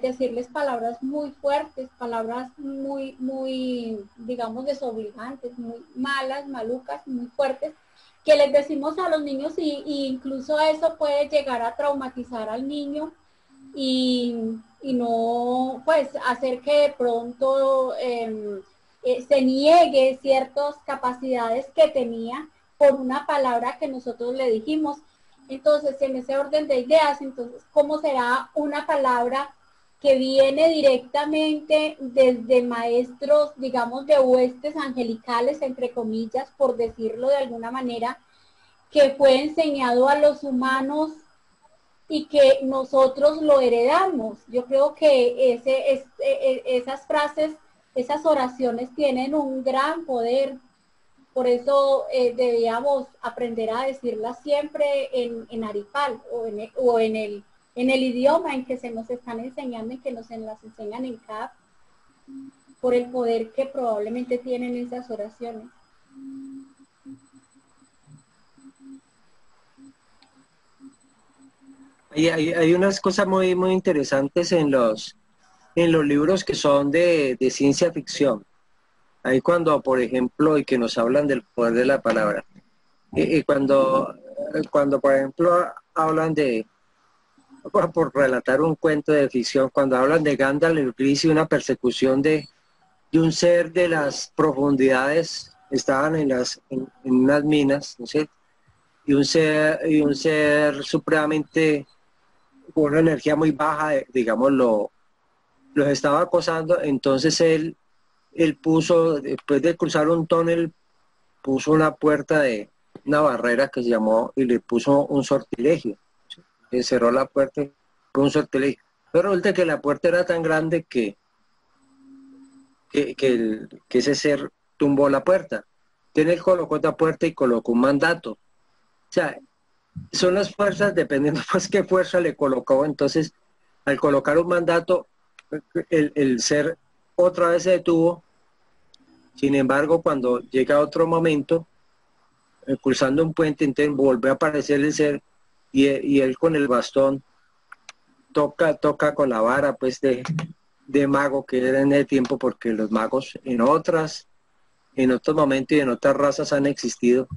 decirles palabras muy fuertes, palabras muy, digamos, desobligantes, muy malas, malucas, muy fuertes, que les decimos a los niños y incluso eso puede llegar a traumatizar al niño y no, pues, hacer que de pronto se niegue ciertas capacidades que tenía por una palabra que nosotros le dijimos. Entonces, en ese orden de ideas, entonces, ¿cómo será una palabra que viene directamente desde maestros, digamos, de huestes angelicales, entre comillas, por decirlo de alguna manera, que fue enseñado a los humanos y que nosotros lo heredamos? Yo creo que esas frases, esas oraciones tienen un gran poder. Por eso debíamos aprender a decirlas siempre en aripal o en el idioma en que se nos están enseñando y que nos las enseñan en CAP, por el poder que probablemente tienen esas oraciones. Hay unas cosas muy, muy interesantes en los libros que son de ciencia ficción. Ahí cuando, por ejemplo, y que nos hablan del poder de la palabra. Y cuando, por ejemplo, hablan por relatar un cuento de ficción, cuando hablan de Gandalf el Gris y una persecución de un ser de las profundidades, estaban en unas minas, ¿no es cierto? Y un ser supremamente, con una energía muy baja, digamos, los estaba acosando. Entonces él puso, después de cruzar un túnel, puso una barrera que se llamó, y le puso un sortilegio. Le cerró la puerta con un sortilegio. Pero resulta que la puerta era tan grande que ese ser tumbó la puerta. Entonces él colocó otra puerta y colocó un mandato. O sea, son las fuerzas, dependiendo pues qué fuerza le colocó. Entonces, al colocar un mandato, el ser otra vez se detuvo. Sin embargo, cuando llega otro momento, cruzando un puente, entonces vuelve a aparecer el ser y él con el bastón toca con la vara pues de mago que era en el tiempo, porque los magos en otros momentos y en otras razas han existido.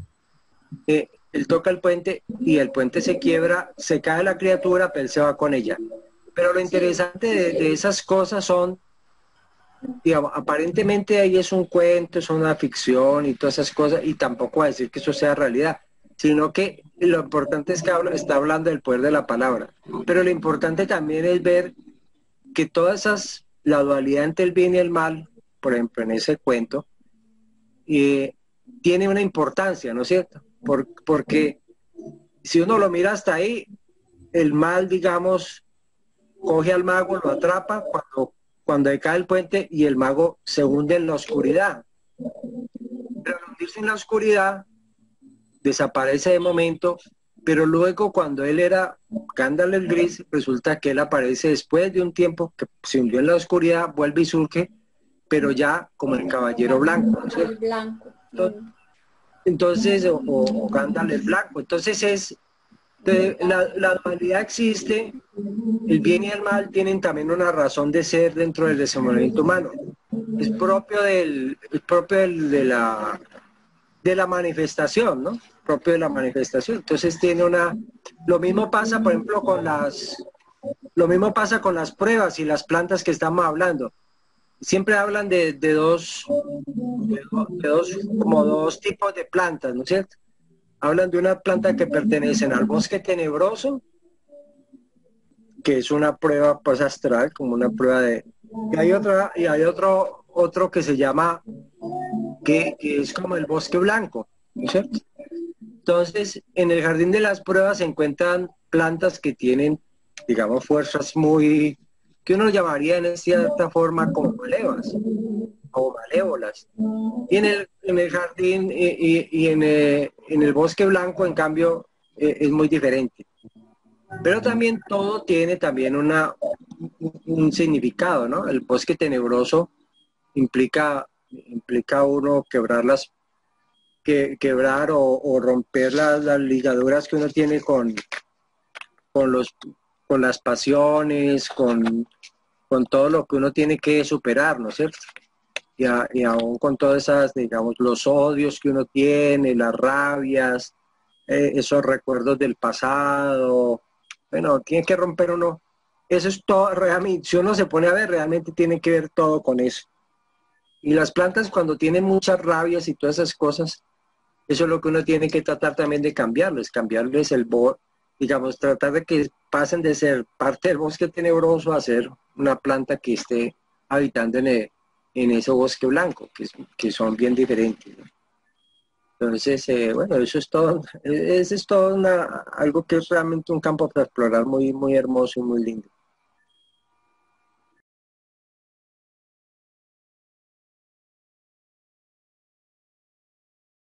Él toca el puente y el puente se quiebra, se cae la criatura, pero él se va con ella. Pero lo interesante de esas cosas son digamos, aparentemente ahí es un cuento, es una ficción y todas esas cosas, y tampoco va a decir que eso sea realidad, sino que lo importante es que está hablando del poder de la palabra. Pero lo importante también es ver que todas esas, la dualidad entre el bien y el mal, por ejemplo, en ese cuento, tiene una importancia, ¿no es cierto? Porque si uno lo mira hasta ahí, el mal, digamos, coge al mago, lo atrapa cuando cae el puente y el mago se hunde en la oscuridad. Pero al hundirse en la oscuridad, desaparece de momento, pero luego cuando él era Gandalf el Gris, resulta que él aparece después de un tiempo que se hundió en la oscuridad, vuelve y surge, pero ya como el Caballero Blanco, ¿no? El blanco. Entonces, o Gandalf el Blanco. Entonces la dualidad existe, el bien y el mal tienen también una razón de ser dentro del desenvolvimiento humano. Es propio de la manifestación, ¿no? Propio de la manifestación. Entonces lo mismo pasa, por ejemplo, lo mismo pasa con las pruebas y las plantas que estamos hablando. Siempre hablan de dos tipos de plantas, ¿no es cierto? Hablan de una planta que pertenecen al bosque tenebroso, que es una prueba pues astral, como una prueba y hay otro que se llama, que es como el bosque blanco, ¿no es cierto? Entonces, en el jardín de las pruebas se encuentran plantas que tienen, digamos, fuerzas que uno llamaría en cierta forma como malevas o malévolas. Y en el jardín y en el bosque blanco, en cambio, es muy diferente. Pero también todo tiene también un significado, ¿no? El bosque tenebroso implica uno quebrar o romper las ligaduras que uno tiene con las pasiones, con todo lo que uno tiene que superar, ¿no es cierto? Y aún con todas esas, digamos, los odios que uno tiene, las rabias, esos recuerdos del pasado, bueno, tiene que romper uno. Eso es todo, realmente, si uno se pone a ver, realmente tiene que ver todo con eso. Y las plantas cuando tienen muchas rabias y todas esas cosas, eso es lo que uno tiene que tratar también de cambiarles digamos, tratar de que pasen de ser parte del bosque tenebroso a ser una planta que esté habitando en ese bosque blanco, que son bien diferentes, ¿no? Entonces, bueno, eso es todo algo que es realmente un campo para explorar muy, muy hermoso y muy lindo.